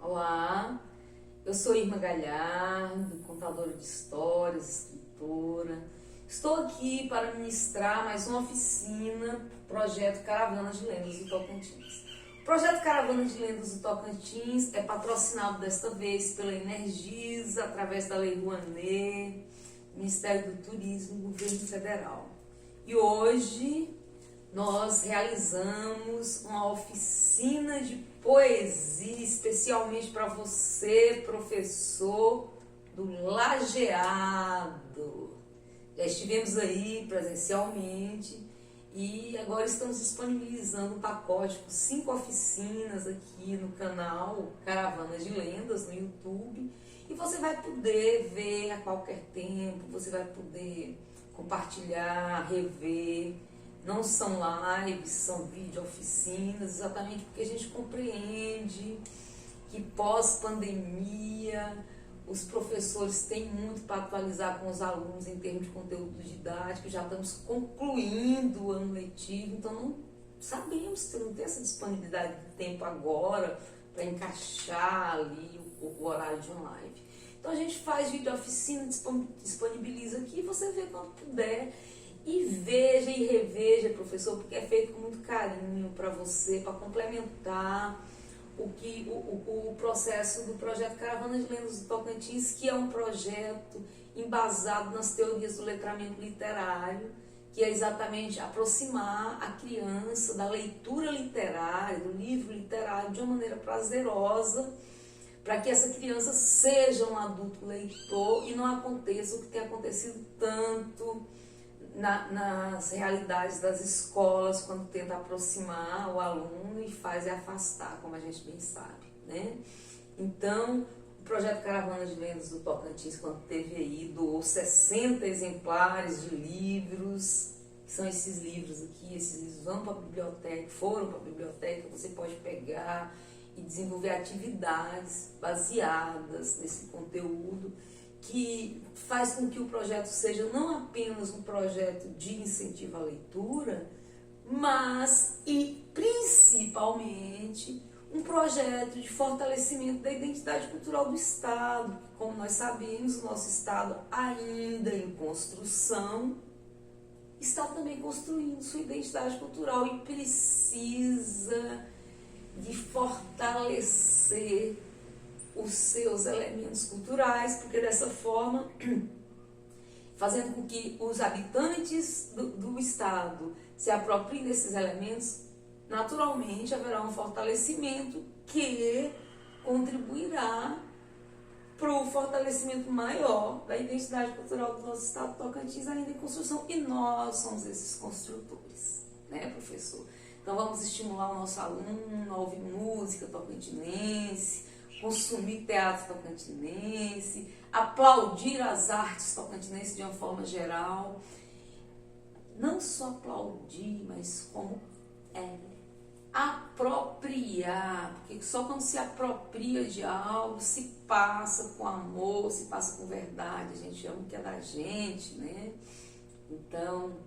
Olá, eu sou Irma Galhardo, contadora de histórias, escritora. Estou aqui para ministrar mais uma oficina do projeto Caravana de Lendas do Tocantins. O projeto Caravana de Lendas do Tocantins é patrocinado desta vez pela Energisa, através da Lei Rouanet, Ministério do Turismo, Governo Federal. E hoje nós realizamos uma oficina de poesia especialmente para você, professor do Lajeado. Já estivemos aí presencialmente e agora estamos disponibilizando um pacote com 5 oficinas aqui no canal Caravana de Lendas no YouTube, e você vai poder ver a qualquer tempo, você vai poder compartilhar, rever. Não são lives, são vídeo oficinas, exatamente porque a gente compreende que pós-pandemia os professores têm muito para atualizar com os alunos em termos de conteúdo didático. Já estamos concluindo o ano letivo, então não sabemos que não tem essa disponibilidade de tempo agora para encaixar ali o horário de uma live. Então a gente faz vídeo oficina, disponibiliza aqui, você vê quando puder. E veja e reveja, professor, porque é feito com muito carinho para você, para complementar o processo do projeto Caravana de Lendas do Tocantins, que é um projeto embasado nas teorias do letramento literário, que é exatamente aproximar a criança da leitura literária, do livro literário, de uma maneira prazerosa, para que essa criança seja um adulto leitor e não aconteça o que tem acontecido tanto nas realidades das escolas, quando tenta aproximar o aluno e faz afastar, como a gente bem sabe, né? Então, o projeto Caravana de Lendas do Tocantins, quando teve aí, doou 60 exemplares de livros, que são esses livros aqui. Esses livros vão para a biblioteca, foram para a biblioteca, você pode pegar e desenvolver atividades baseadas nesse conteúdo, que faz com que o projeto seja não apenas um projeto de incentivo à leitura, mas e principalmente um projeto de fortalecimento da identidade cultural do Estado. Como nós sabemos, o nosso Estado, ainda em construção, está também construindo sua identidade cultural e precisa de fortalecer os seus elementos culturais, porque dessa forma, fazendo com que os habitantes do Estado se apropriem desses elementos, naturalmente haverá um fortalecimento que contribuirá para o fortalecimento maior da identidade cultural do nosso Estado Tocantins, ainda em construção, e nós somos esses construtores, né, professor? Então vamos estimular o nosso aluno a ouvir música tocantinense, consumir teatro tocantinense, aplaudir as artes tocantinenses de uma forma geral. Não só aplaudir, mas como apropriar, porque só quando se apropria de algo se passa com amor, se passa com verdade, a gente ama o que é da gente, né? Então,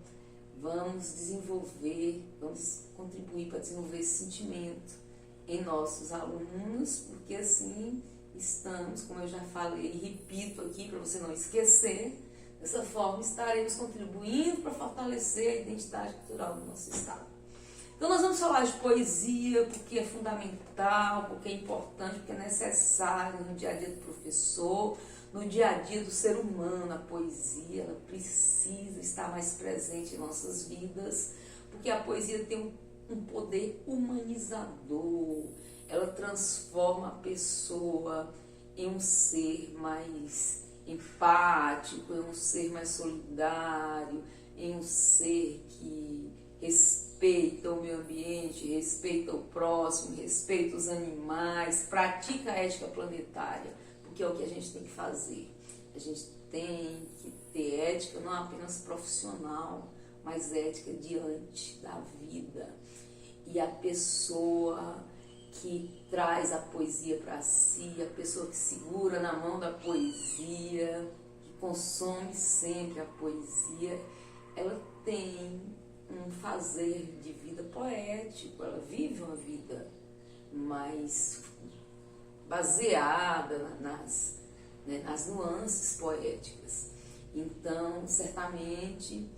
vamos desenvolver, vamos contribuir para desenvolver esse sentimento em nossos alunos, porque assim estamos, como eu já falei e repito aqui para você não esquecer, dessa forma estaremos contribuindo para fortalecer a identidade cultural do nosso Estado. Então nós vamos falar de poesia, porque é fundamental, porque é importante, porque é necessário no dia a dia do professor, no dia a dia do ser humano. A poesia, ela precisa estar mais presente em nossas vidas, porque a poesia tem um poder humanizador. Ela transforma a pessoa em um ser mais empático, em um ser mais solidário, em um ser que respeita o meio ambiente, respeita o próximo, respeita os animais, pratica a ética planetária, porque é o que a gente tem que fazer. A gente tem que ter ética não apenas profissional, mas ética diante da vida. E a pessoa que traz a poesia para si, a pessoa que segura na mão da poesia, que consome sempre a poesia, ela tem um fazer de vida poético, ela vive uma vida mais baseada nas nuances poéticas. Então, certamente,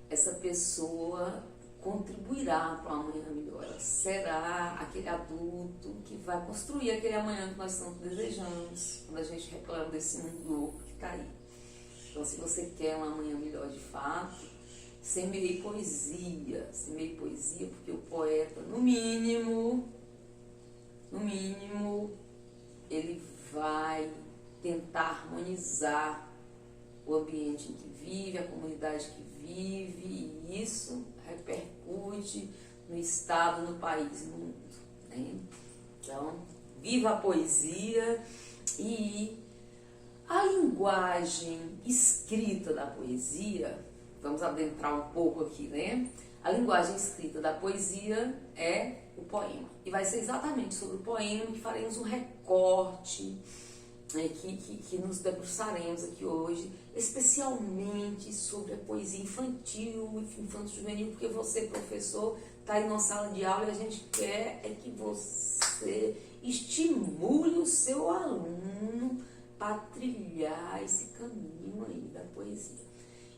essa pessoa contribuirá para uma amanhã melhor. Ela será aquele adulto que vai construir aquele amanhã que nós tanto desejamos, quando a gente reclama desse mundo louco que está aí. Então, se você quer uma amanhã melhor de fato, semeie poesia, porque o poeta, no mínimo, ele vai tentar harmonizar o ambiente em que vive, a comunidade que vive, e isso repercute no estado, no país e no mundo, né? Então, viva a poesia. E a linguagem escrita da poesia, vamos adentrar um pouco aqui, né? A linguagem escrita da poesia é o poema. E vai ser exatamente sobre o poema que faremos um recorte, né, que nos debruçaremos aqui hoje, especialmente sobre a poesia infantil, infanto-juvenil, porque você, professor, está aí numa sala de aula e a gente quer é que você estimule o seu aluno para trilhar esse caminho aí da poesia.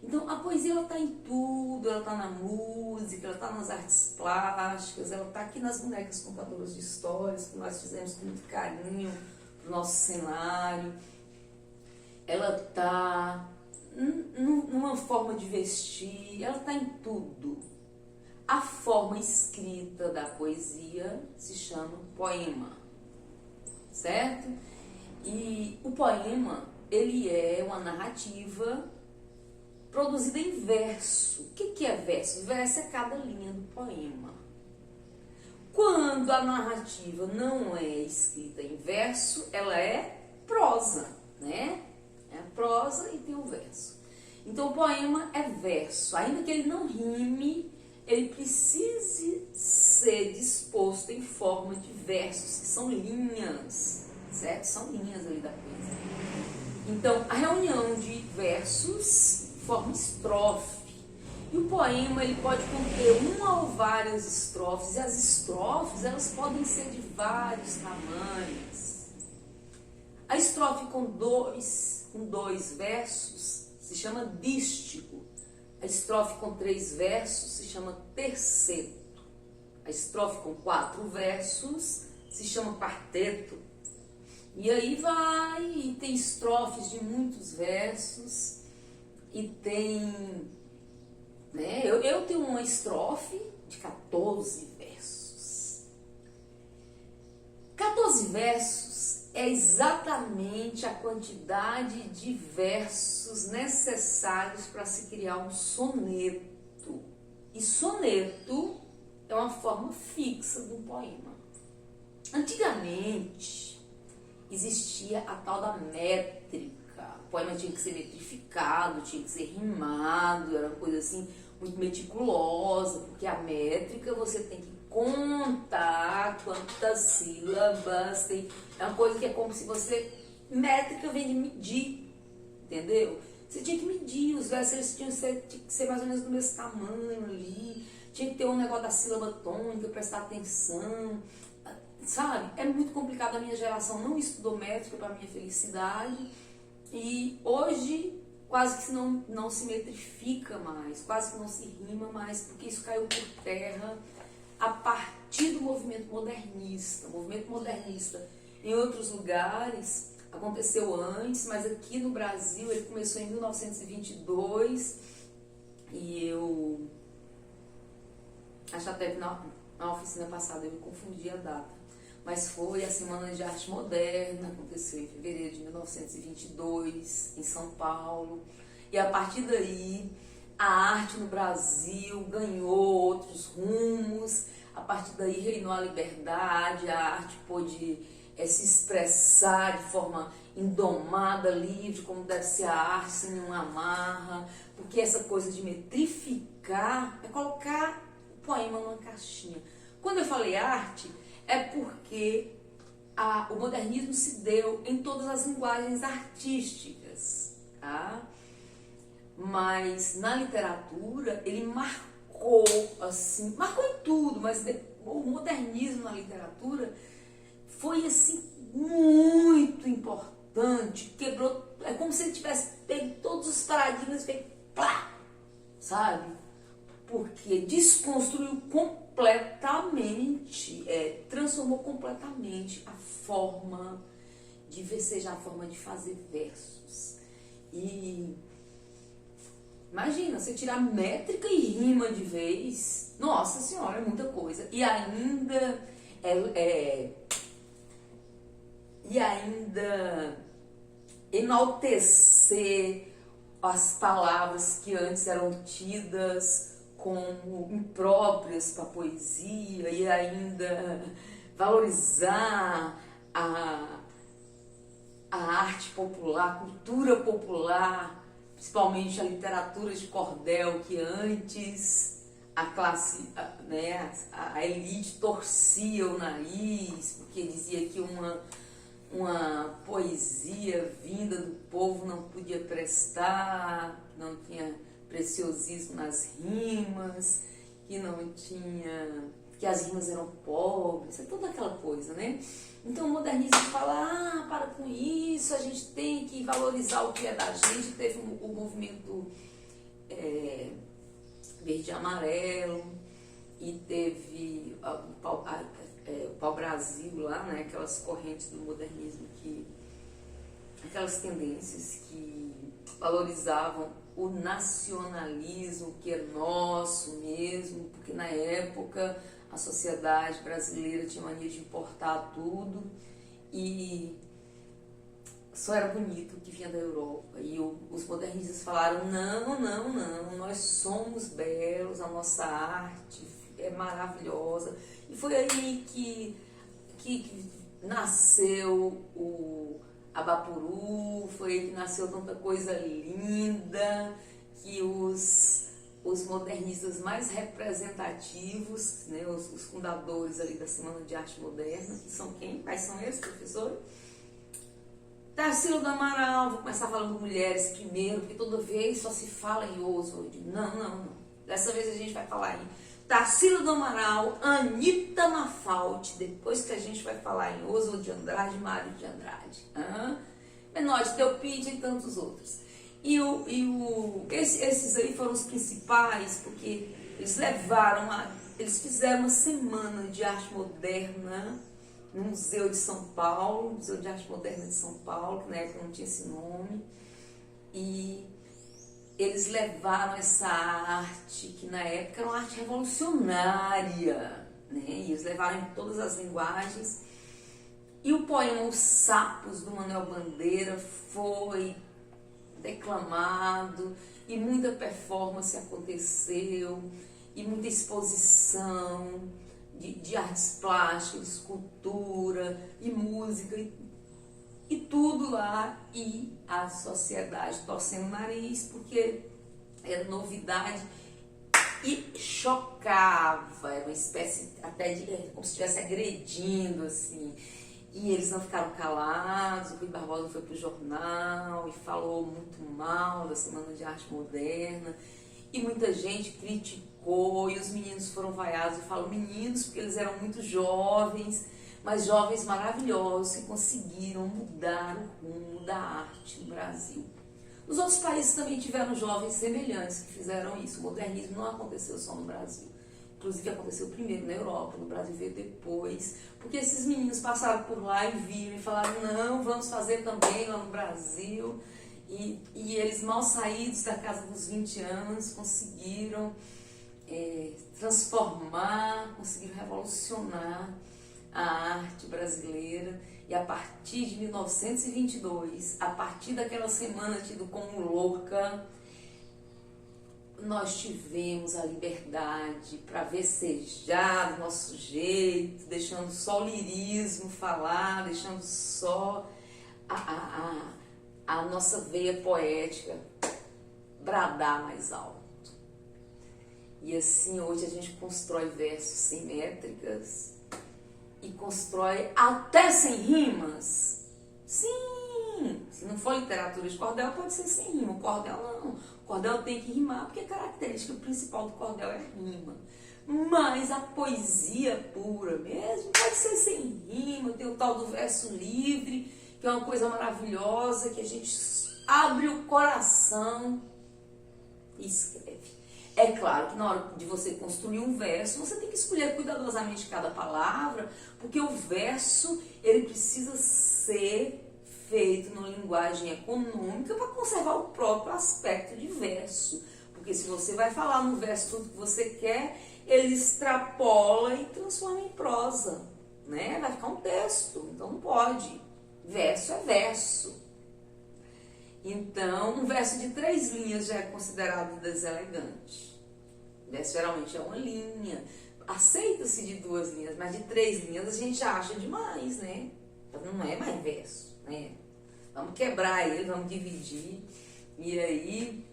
Então, a poesia, ela está em tudo, ela está na música, ela está nas artes plásticas, ela está aqui nas bonecas contadoras de histórias, que nós fizemos com muito carinho para o nosso cenário. Ela está numa forma de vestir, ela está em tudo. A forma escrita da poesia se chama poema, certo? E o poema, ele é uma narrativa produzida em verso. O que é verso? Verso é cada linha do poema. Quando a narrativa não é escrita em verso, ela é prosa, né? É a prosa e tem o verso. Então o poema é verso. Ainda que ele não rime, ele precise ser disposto em forma de versos, que são linhas, certo? São linhas ali da poesia. Então, a reunião de versos forma estrofe. E o poema, ele pode conter uma ou várias estrofes, e as estrofes, elas podem ser de vários tamanhos. A estrofe com dois versos se chama dístico. A estrofe com 3 versos se chama terceto. A estrofe com 4 versos se chama quarteto. E aí vai, e tem estrofes de muitos versos, e tem, né, eu tenho uma estrofe de 14 versos. 14 versos é exatamente a quantidade de versos necessários para se criar um soneto. E soneto é uma forma fixa de um poema. Antigamente, existia a tal da métrica. O poema tinha que ser metrificado, tinha que ser rimado, era uma coisa assim muito meticulosa, porque a métrica você tem que contar quantas sílabas tem. É uma coisa que é como se você... Métrica vem de medir, entendeu? Você tinha que medir, os versos eles tinham que ser mais ou menos do mesmo tamanho ali, tinha que ter um negócio da sílaba tônica, prestar atenção, sabe? É muito complicado, a minha geração não estudou métrica para minha felicidade. E hoje quase que não se metrifica mais, quase que não se rima mais, porque isso caiu por terra a partir do movimento modernista. O movimento modernista em outros lugares aconteceu antes, mas aqui no Brasil ele começou em 1922 e eu acho até que na oficina passada eu me confundi a data. Mas foi a Semana de Arte Moderna, aconteceu em fevereiro de 1922, em São Paulo. E a partir daí, a arte no Brasil ganhou outros rumos. A partir daí, reinou a liberdade, a arte pôde se expressar de forma indomada, livre, como deve ser a arte, sem nenhuma amarra. Porque essa coisa de metrificar é colocar o poema numa caixinha. Quando eu falei arte, é porque o modernismo se deu em todas as linguagens artísticas, tá? Mas na literatura ele marcou, assim, marcou em tudo, mas o modernismo na literatura foi assim muito importante, quebrou, é como se ele tivesse pego todos os paradigmas e fez plá, sabe? Porque desconstruiu completamente, transformou completamente a forma de versejar, a forma de fazer versos. E imagina, você tirar métrica e rima de vez, nossa senhora, é muita coisa. E ainda enaltecer as palavras que antes eram tidas como impróprias para a poesia, e ainda valorizar a arte popular, a cultura popular, principalmente a literatura de cordel, que antes a classe, né, a elite torcia o nariz, porque dizia que uma poesia vinda do povo não podia prestar, não tinha preciosismo nas rimas, que as rimas eram pobres, é toda aquela coisa, né? Então o modernismo fala, para com isso, a gente tem que valorizar o que é da gente. Teve o movimento verde e amarelo, e teve o pau-brasil lá, né? Aquelas correntes do modernismo, aquelas tendências que valorizavam o nacionalismo, que é nosso mesmo, porque na época a sociedade brasileira tinha mania de importar tudo e só era bonito o que vinha da Europa. E os modernistas falaram, não, nós somos belos, a nossa arte é maravilhosa. E foi aí que nasceu o Abapuru, foi aí que nasceu tanta coisa linda, que os modernistas mais representativos, né, os fundadores ali da Semana de Arte Moderna, que são quem? Quais são eles, professor? Tarsila do Amaral, vou começar falando mulheres primeiro, porque toda vez só se fala em Oswald. Não. Dessa vez a gente vai falar em Tarsila do Amaral, Anita Mafaldi, depois que a gente vai falar em Oswald de Andrade e Mário de Andrade. Menor de Teopídia e tantos outros. Esses aí foram os principais, porque eles fizeram uma semana de arte moderna no Museu de São Paulo, Museu de Arte Moderna de São Paulo, que na época não tinha esse nome, e eles levaram essa arte, que na época era uma arte revolucionária, né? E eles levaram em todas as linguagens, e o poema Os Sapos, do Manuel Bandeira, foi declamado, e muita performance aconteceu, e muita exposição de artes plásticas, escultura e música, e tudo lá, e a sociedade torcendo o nariz, porque era novidade e chocava, era uma espécie até de como se estivesse agredindo, assim. E eles não ficaram calados, o Rui Barbosa foi pro jornal e falou muito mal da Semana de Arte Moderna, e muita gente criticou, e os meninos foram vaiados. Eu falo meninos porque eles eram muito jovens, mas jovens maravilhosos que conseguiram mudar o rumo da arte no Brasil. Os outros países também tiveram jovens semelhantes que fizeram isso. O modernismo não aconteceu só no Brasil. Inclusive aconteceu primeiro na Europa, no Brasil veio depois, porque esses meninos passaram por lá e viram e falaram, não, vamos fazer também lá no Brasil. E eles, mal saídos da casa dos 20 anos, conseguiram transformar, conseguiram revolucionar a arte brasileira. E a partir de 1922, a partir daquela semana tido como louca, nós tivemos a liberdade para versejar do nosso jeito, deixando só o lirismo falar, deixando só a nossa veia poética bradar mais alto. E assim, hoje a gente constrói versos sem métricas e constrói até sem rimas. Sim, se não for literatura de cordel, pode ser sem rima. O cordel não. O cordel tem que rimar, porque a característica principal do cordel é rima. Mas a poesia pura mesmo pode ser sem rima, tem o tal do verso livre, que é uma coisa maravilhosa, que a gente abre o coração e escreve. É claro que na hora de você construir um verso, você tem que escolher cuidadosamente cada palavra, porque o verso, ele precisa ser feito numa linguagem econômica para conservar o próprio aspecto de verso. Porque se você vai falar no verso tudo que você quer, ele extrapola e transforma em prosa, né? Vai ficar um texto, então não pode. Verso é verso. Então, um verso de 3 linhas já é considerado deselegante. O verso geralmente é uma linha. Aceita-se de 2 linhas, mas de 3 linhas a gente acha demais, né? Não é mais verso, né? Vamos quebrar ele, vamos dividir. E aí,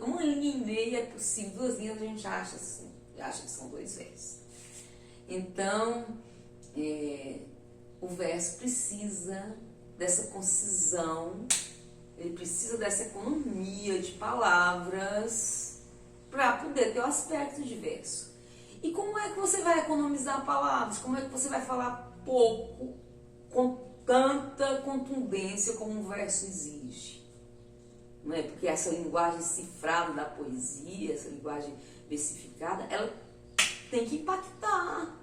uma linha e meia é possível, 2 linhas a gente acha assim, acha que são 2 versos. Então, o verso precisa dessa concisão, ele precisa dessa economia de palavras para poder ter o aspecto de verso. E como é que você vai economizar palavras? Como é que você vai falar pouco com tanta contundência como um verso exige? Não é? Porque essa linguagem cifrada da poesia, essa linguagem versificada, ela tem que impactar.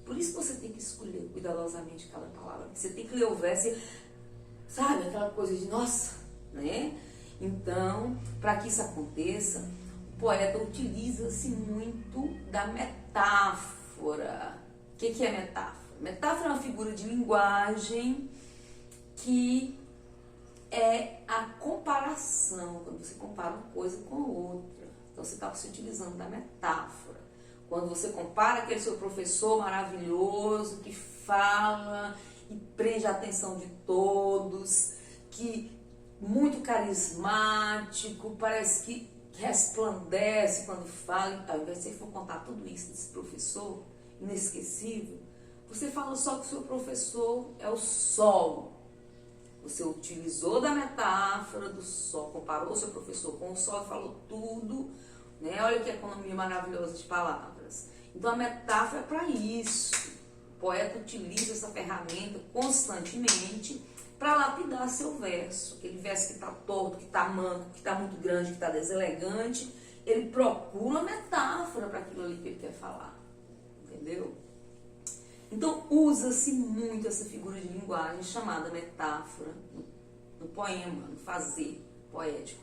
Por isso que você tem que escolher cuidadosamente cada palavra. Você tem que ler o verso e, sabe, aquela coisa de nossa, né? Então, para que isso aconteça, o poeta utiliza-se muito da metáfora. O que é metáfora? Metáfora é uma figura de linguagem que é a comparação, quando você compara uma coisa com a outra. Então, você está se utilizando da metáfora. Quando você compara aquele seu professor maravilhoso que fala e prende a atenção de todos, que muito carismático, parece que resplandece quando fala, ao invés de você for contar tudo isso desse professor inesquecível, você fala só que o seu professor é o sol. Você utilizou da metáfora do sol, comparou o seu professor com o sol e falou tudo, né? Olha que economia maravilhosa de palavras. Então a metáfora é para isso. O poeta utiliza essa ferramenta constantemente para lapidar seu verso. Aquele verso que está torto, que está manco, que está muito grande, que está deselegante, ele procura uma metáfora para aquilo ali que ele quer falar. Entendeu? Então usa-se muito essa figura de linguagem chamada metáfora no poema, no fazer poético.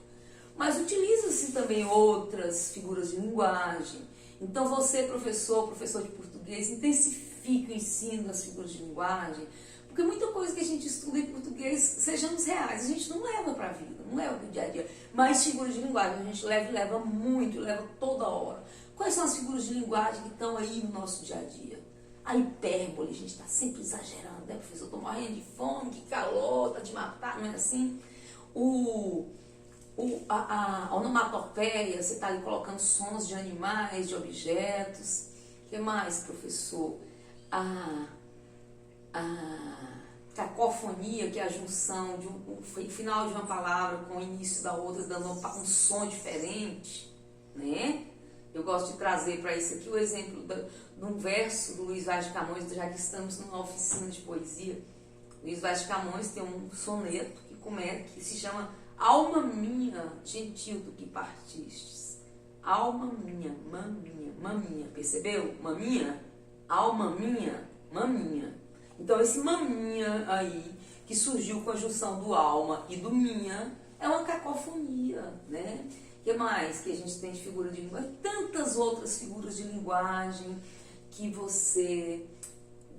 Mas utiliza-se também outras figuras de linguagem. Então você, professor de português, intensifica o ensino das figuras de linguagem, porque muita coisa que a gente estuda em português, sejamos reais, a gente não leva para a vida, não leva para o dia a dia. Mas figuras de linguagem a gente leva muito, leva toda hora. Quais são as figuras de linguagem que estão aí no nosso dia a dia? A hipérbole, a gente está sempre exagerando, né, professor? Estou morrendo de fome, que calor, está de matar, não é assim? A onomatopeia, você está ali colocando sons de animais, de objetos. O que mais, professor? A cacofonia, que é a junção de o final de uma palavra com o início da outra, dando um som diferente, né? Eu gosto de trazer para isso aqui o exemplo de um verso do Luiz Vaz de Camões, já que estamos numa oficina de poesia. Luiz Vaz de Camões tem um soneto que se chama Alma minha, gentil do que partistes. Alma minha, maminha, maminha. Percebeu? Maminha, alma minha, maminha. Então esse maminha aí, que surgiu com a junção do alma e do minha, é uma cacofonia, né? O que mais que a gente tem de figura de linguagem? Tantas outras figuras de linguagem que você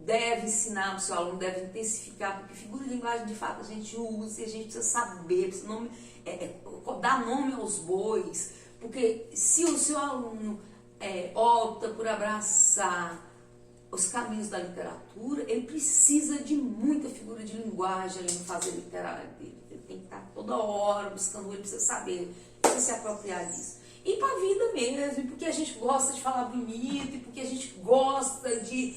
deve ensinar para o seu aluno, deve intensificar, porque figura de linguagem de fato a gente usa e a gente precisa saber, precisa dar nome aos bois, porque se o seu aluno opta por abraçar os caminhos da literatura, ele precisa de muita figura de linguagem ali no fazer literário dele. Ele tem que estar toda hora buscando, ele precisa saber, precisa se apropriar disso. E para a vida mesmo, porque a gente gosta de falar bonito, e porque a gente gosta de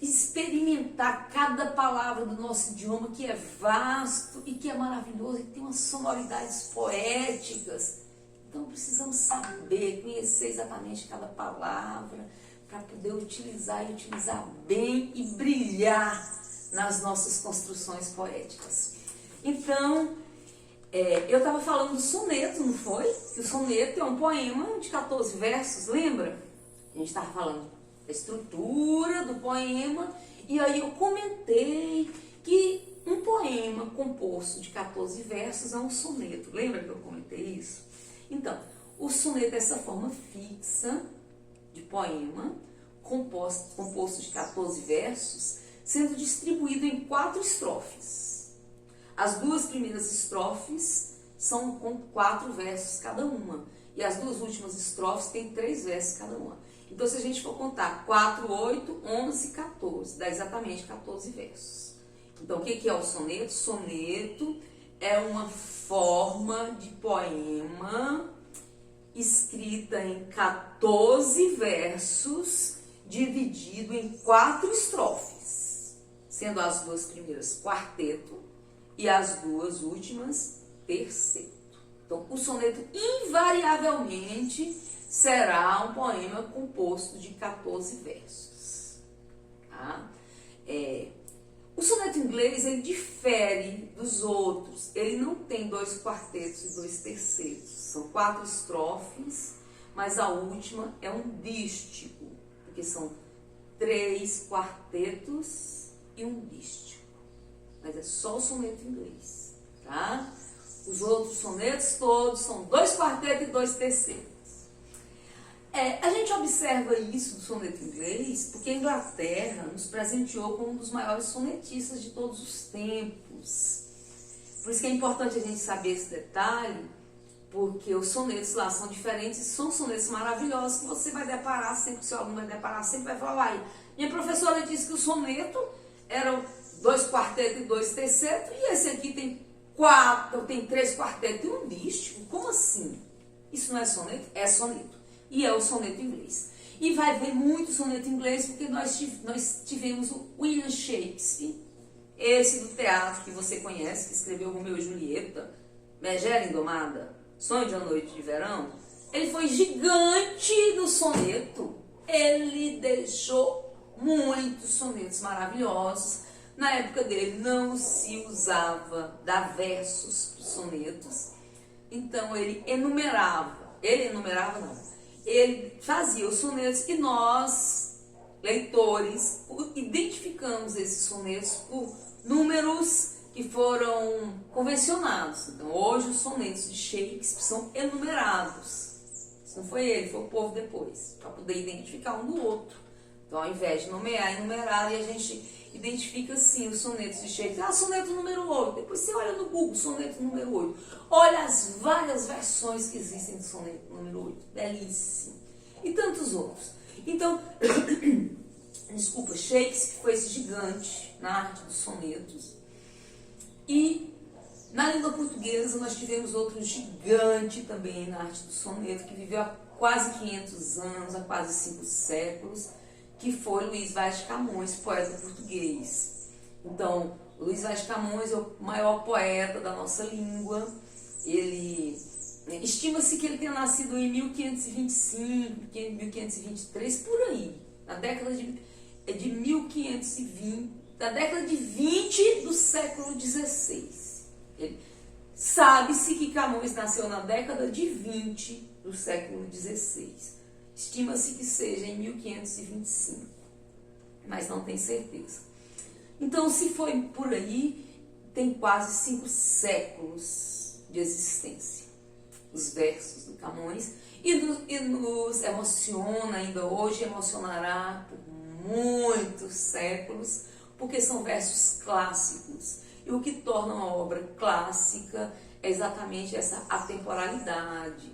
experimentar cada palavra do nosso idioma, que é vasto e que é maravilhoso, e que tem umas sonoridades poéticas. Então precisamos saber, conhecer exatamente cada palavra, para poder utilizar e utilizar bem e brilhar nas nossas construções poéticas. Então, eu estava falando do soneto, não foi? Que o soneto é um poema de 14 versos, lembra? A gente estava falando da estrutura do poema, e aí eu comentei que um poema composto de 14 versos é um soneto. Lembra que eu comentei isso? Então, o soneto é essa forma fixa de poema, composto de 14 versos, sendo distribuído em 4 estrofes. As 2 primeiras estrofes são com 4 versos cada uma, e as 2 últimas estrofes têm 3 versos cada uma. Então, se a gente for contar 4, 8, 11, 14, dá exatamente 14 versos. Então, o que é o soneto? Soneto é uma forma de poema escrita em 14 versos, dividido em 4 estrofes, sendo as 2 primeiras quarteto e as 2 últimas terceto. Então, o soneto invariavelmente será um poema composto de 14 versos. Tá? O soneto inglês, ele difere dos outros. Ele não tem 2 quartetos e 2 tercetos. São 4 estrofes, mas a última é um dístico, porque são 3 quartetos e um dístico. Mas é só o soneto inglês, tá? Os outros sonetos todos são 2 quartetos e 2 tercetos. A gente observa isso do soneto inglês porque a Inglaterra nos presenteou com um dos maiores sonetistas de todos os tempos. Por isso que é importante a gente saber esse detalhe, porque os sonetos lá são diferentes, são sonetos maravilhosos que você vai deparar sempre, que o seu aluno vai deparar sempre, vai falar, uai, minha professora disse que o soneto eram 2 quartetos e 2 tercetos, e esse aqui tem 3 quartetos e um dístico. Como assim? Isso não é soneto? É soneto. E é o soneto inglês. E vai ver muito soneto inglês, porque nós tivemos o William Shakespeare, esse do teatro que você conhece, que escreveu Romeu e Julieta, Megera Indomada, Sonho de uma Noite de Verão. Ele foi gigante no soneto. Ele deixou muitos sonetos maravilhosos. Na época dele não se usava dar versos para os sonetos. Então ele enumerava não. Ele fazia os sonetos e nós, leitores, identificamos esses sonetos por números que foram convencionados. Então, hoje os sonetos de Shakespeare são enumerados. Isso não foi ele, foi o povo depois, para poder identificar um do outro. Então, ao invés de nomear, enumerar, e a gente identifica, sim, os sonetos de Shakespeare. Soneto número 8. Depois você olha no Google, soneto número 8. Olha as várias versões que existem do soneto número 8. Belíssimo. E tantos outros. Então, desculpa, Shakespeare foi esse gigante na arte dos sonetos. E na língua portuguesa nós tivemos outro gigante também na arte do soneto, que viveu há quase 500 anos, há quase 5 séculos, que foi Luís Vaz de Camões, poeta português. Então, Luís Vaz de Camões é o maior poeta da nossa língua. Estima-se que ele tenha nascido em 1525, 1523, por aí, na década de 1520, da década de 20 do século XVI. Sabe-se que Camões nasceu na década de 20 do século XVI. Estima-se que seja em 1525, mas não tem certeza. Então, se foi por aí, tem quase 5 séculos de existência. Os versos do Camões, e nos emociona ainda hoje, emocionará por muitos séculos, porque são versos clássicos. E o que torna uma obra clássica é exatamente essa atemporalidade.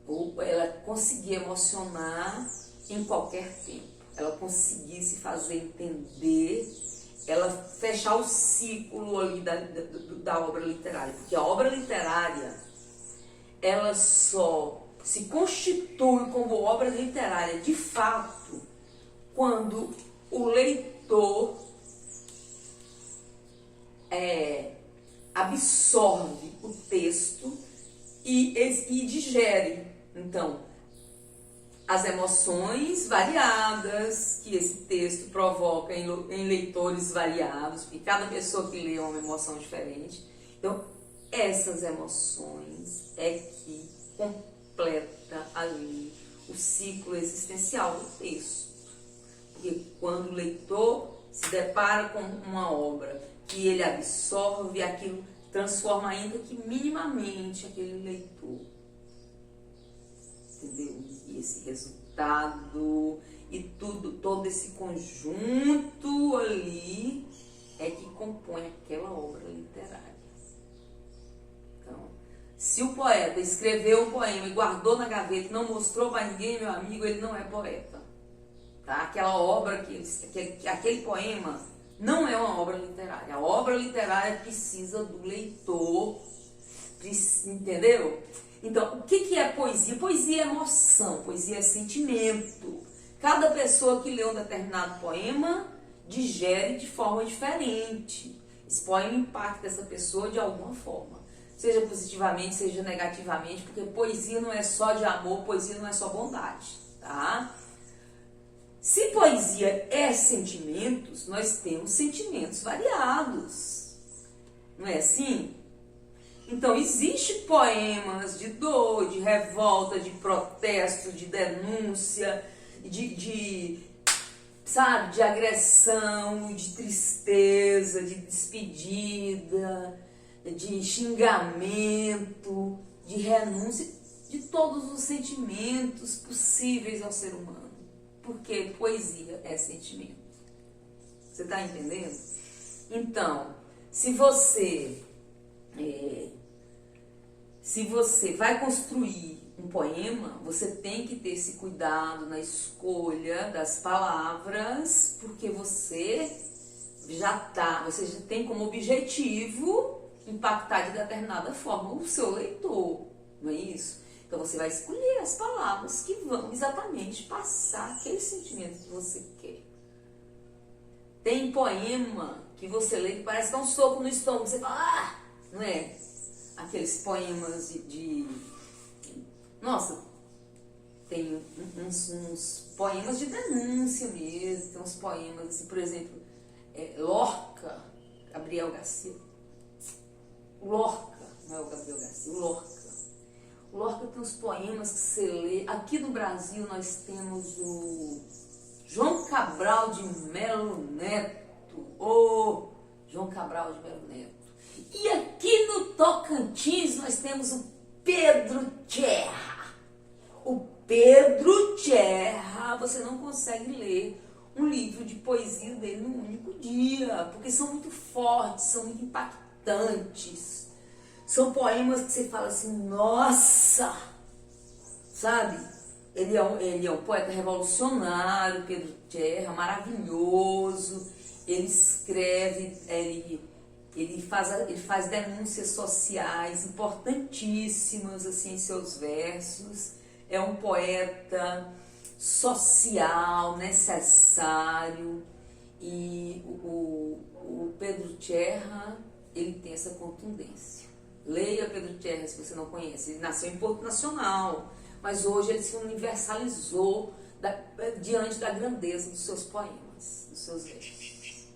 Ou ela conseguir emocionar em qualquer tempo, ela conseguir se fazer entender, ela fechar o ciclo ali da obra literária, porque a obra literária, ela só se constitui como obra literária de fato quando o leitor absorve o texto e digere. Então, as emoções variadas que esse texto provoca em leitores variados, porque cada pessoa que lê é uma emoção diferente. Então, essas emoções é que completa ali o ciclo existencial do texto. Porque quando o leitor se depara com uma obra que ele absorve, aquilo transforma ainda que minimamente aquele leitor. Entendeu? E esse resultado e todo esse conjunto ali é que compõe aquela obra literária. Então, se o poeta escreveu um poema e guardou na gaveta e não mostrou para ninguém, meu amigo, ele não é poeta. Tá? Aquela obra, aquele poema não é uma obra literária. A obra literária precisa do leitor, entendeu? Então, o que é poesia? Poesia é emoção, poesia é sentimento. Cada pessoa que lê um determinado poema digere de forma diferente. Esse poema impacta essa pessoa de alguma forma. Seja positivamente, seja negativamente, porque poesia não é só de amor, poesia não é só bondade, tá? Se poesia é sentimentos, nós temos sentimentos variados. Não é assim? Então, existem poemas de dor, de revolta, de protesto, de denúncia, sabe, de agressão, de tristeza, de despedida, de xingamento, de renúncia, de todos os sentimentos possíveis ao ser humano. Porque poesia é sentimento. Você está entendendo? Então, se você vai construir um poema, você tem que ter esse cuidado na escolha das palavras, porque você já tem como objetivo impactar de determinada forma o seu leitor, não é isso? Então você vai escolher as palavras que vão exatamente passar aquele sentimento que você quer. Tem poema que você lê que parece dar um soco no estômago, você fala, não é? Aqueles poemas Nossa, tem uns poemas de denúncia mesmo, tem uns poemas, assim, por exemplo, Lorca, Gabriel Garcia. Lorca, não é o Gabriel Garcia, o Lorca. O Lorca tem uns poemas que você lê. Aqui no Brasil nós temos o João Cabral de Melo Neto. João Cabral de Melo Neto. E aqui no Tocantins nós temos o Pedro Tcherra. O Pedro Tcherra, você não consegue ler um livro de poesia dele num único dia, porque são muito fortes, são muito impactantes. São poemas que você fala assim, nossa, sabe? Ele é um poeta revolucionário, Pedro Tcherra, maravilhoso. Ele escreve, ele faz denúncias sociais importantíssimas assim, em seus versos. É um poeta social, necessário. E o Pedro Tcherra, ele tem essa contundência. Leia Pedro Tcherra se você não conhece. Ele nasceu em Porto Nacional, mas hoje ele se universalizou diante da grandeza dos seus poemas, dos seus versos.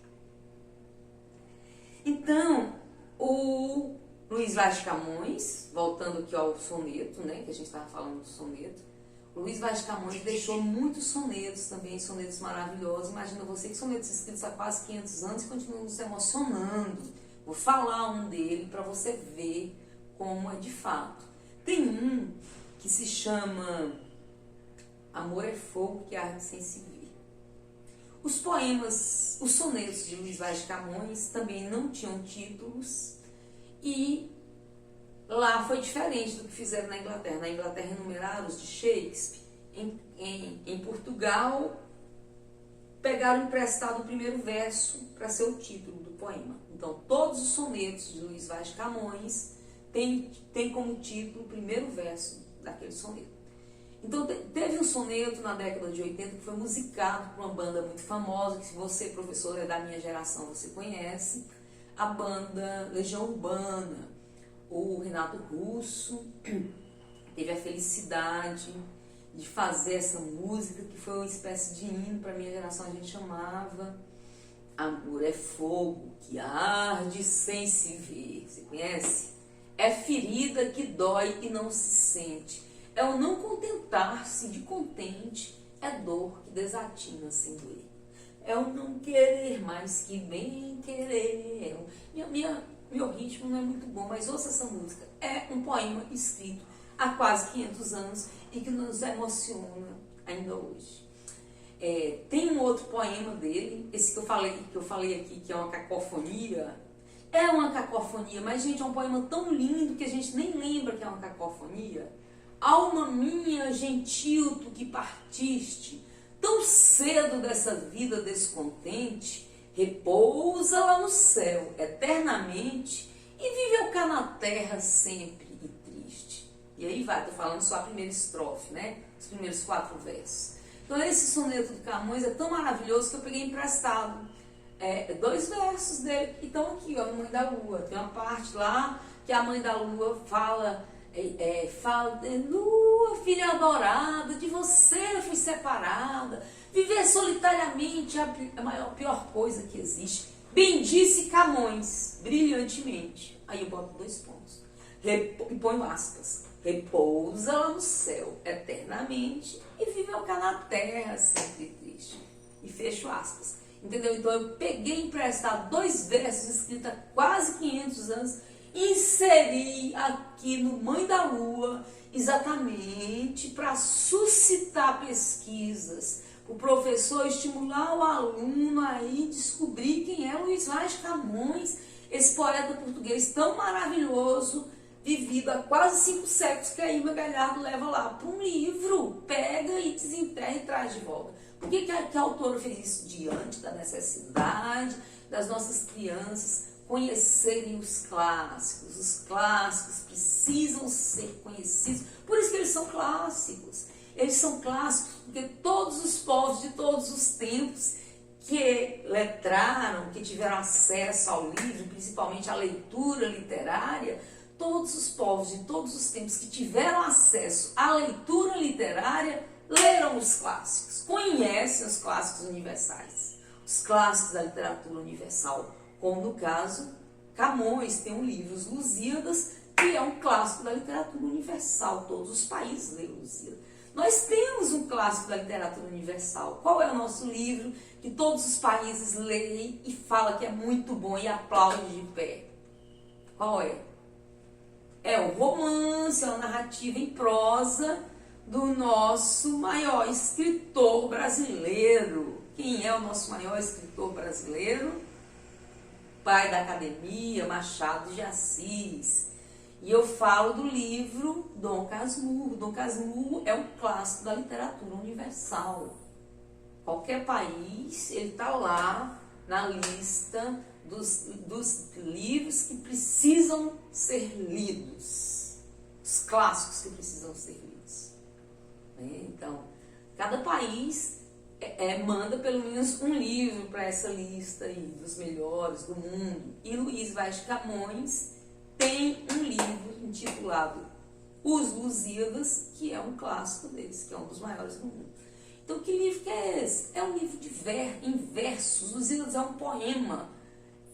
Então, o Luiz Vaz de Camões, voltando aqui ao soneto, né, que a gente estava falando do soneto, o Luiz Vaz de Camões deixou muitos sonetos também, sonetos maravilhosos. Imagina você que sonetos escritos há quase 500 anos e continuam nos emocionando. Vou falar um dele para você ver como é de fato. Tem um que se chama Amor é Fogo que Arde Sem Se Ver. Os poemas, os sonetos de Luiz Vaz de Camões também não tinham títulos e lá foi diferente do que fizeram na Inglaterra. Na Inglaterra enumeraram os de Shakespeare. Em Portugal, pegaram emprestado o primeiro verso para ser o título do poema. Então, todos os sonetos de Luiz Vaz de Camões têm como título o primeiro verso daquele soneto. Então, teve um soneto na década de 80 que foi musicado por uma banda muito famosa, que se você, professor, é da minha geração, você conhece, a banda Legião Urbana. O Renato Russo teve a felicidade de fazer essa música, que foi uma espécie de hino para a minha geração. A gente chamava Amor é fogo que arde sem se ver. Você conhece? É ferida que dói e não se sente. É o não contentar-se de contente. É dor que desatina sem doer. É o não querer mais que bem querer. Meu ritmo não é muito bom, mas ouça essa música. É um poema escrito há quase 500 anos e que nos emociona ainda hoje. Tem um outro poema dele, esse que eu falei aqui, que é uma cacofonia. É uma cacofonia, mas, gente, é um poema tão lindo que a gente nem lembra que é uma cacofonia. Alma minha, gentil, tu que partiste tão cedo dessa vida descontente, repousa lá no céu eternamente e vive cá na terra sempre e triste. E aí vai, tô falando só a primeira estrofe, né? Os primeiros 4 versos. Então esse soneto do Camões é tão maravilhoso que eu peguei emprestado 2 versos dele. Então aqui, ó, a Mãe da Lua. Tem uma parte lá que a Mãe da Lua fala, Lua, filha adorada, de você eu fui separada. Viver solitariamente é a pior coisa que existe. Bem disse Camões, brilhantemente. Aí eu boto 2 pontos. E ponho aspas. Repousa lá no céu eternamente e vive cá na terra sempre triste. E fecho aspas. Entendeu? Então eu peguei emprestado 2 versos escritos há quase 500 anos e inseri aqui no Mãe da Lua exatamente para suscitar pesquisas, o professor estimular o aluno a ir descobrir quem é Luiz Vaz de Camões, esse poeta português tão maravilhoso, vivido há quase 5 séculos, que a Irma Galhardo leva lá para um livro, pega e desenterra e traz de volta. Por que a autora fez isso? Diante da necessidade das nossas crianças conhecerem os clássicos. Os clássicos precisam ser conhecidos, por isso que eles são clássicos. Eles são clássicos porque todos os povos de todos os tempos que letraram, que tiveram acesso ao livro, principalmente à leitura literária, todos os povos de todos os tempos que tiveram acesso à leitura literária leram os clássicos, conhecem os clássicos universais, os clássicos da literatura universal, como no caso Camões tem um livro, Os Lusíadas, que é um clássico da literatura universal, todos os países leem Lusíadas. Nós temos um clássico da literatura universal. Qual é o nosso livro que todos os países leem e fala que é muito bom e aplaudem de pé? Qual é? É o romance, é a narrativa em prosa do nosso maior escritor brasileiro. Quem é o nosso maior escritor brasileiro? Pai da academia, Machado de Assis. E eu falo do livro Dom Casmurro. Dom Casmurro é um clássico da literatura universal. Qualquer país, ele está lá na lista dos livros que precisam ser lidos. Os clássicos que precisam ser lidos. Então, cada país manda pelo menos um livro para essa lista aí, dos melhores do mundo. E Luiz Vaz de Camões tem um livro intitulado Os Lusíadas, que é um clássico deles, que é um dos maiores do mundo. Então, que livro que é esse? É um livro em versos. Lusíadas é um poema.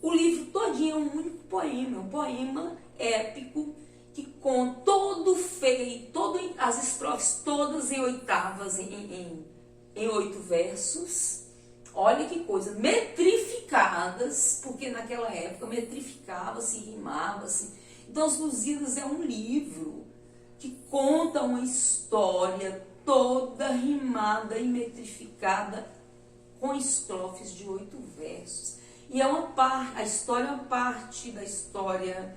O livro todinho é um único poema, um poema épico que com todo feito, as estrofes todas em oitavas, em 8 versos. Olha que coisa, metrificadas, porque naquela época metrificava-se, rimava-se. Então, Os Lusíadas é um livro que conta uma história toda rimada e metrificada com estrofes de 8 versos. E a história é uma parte da história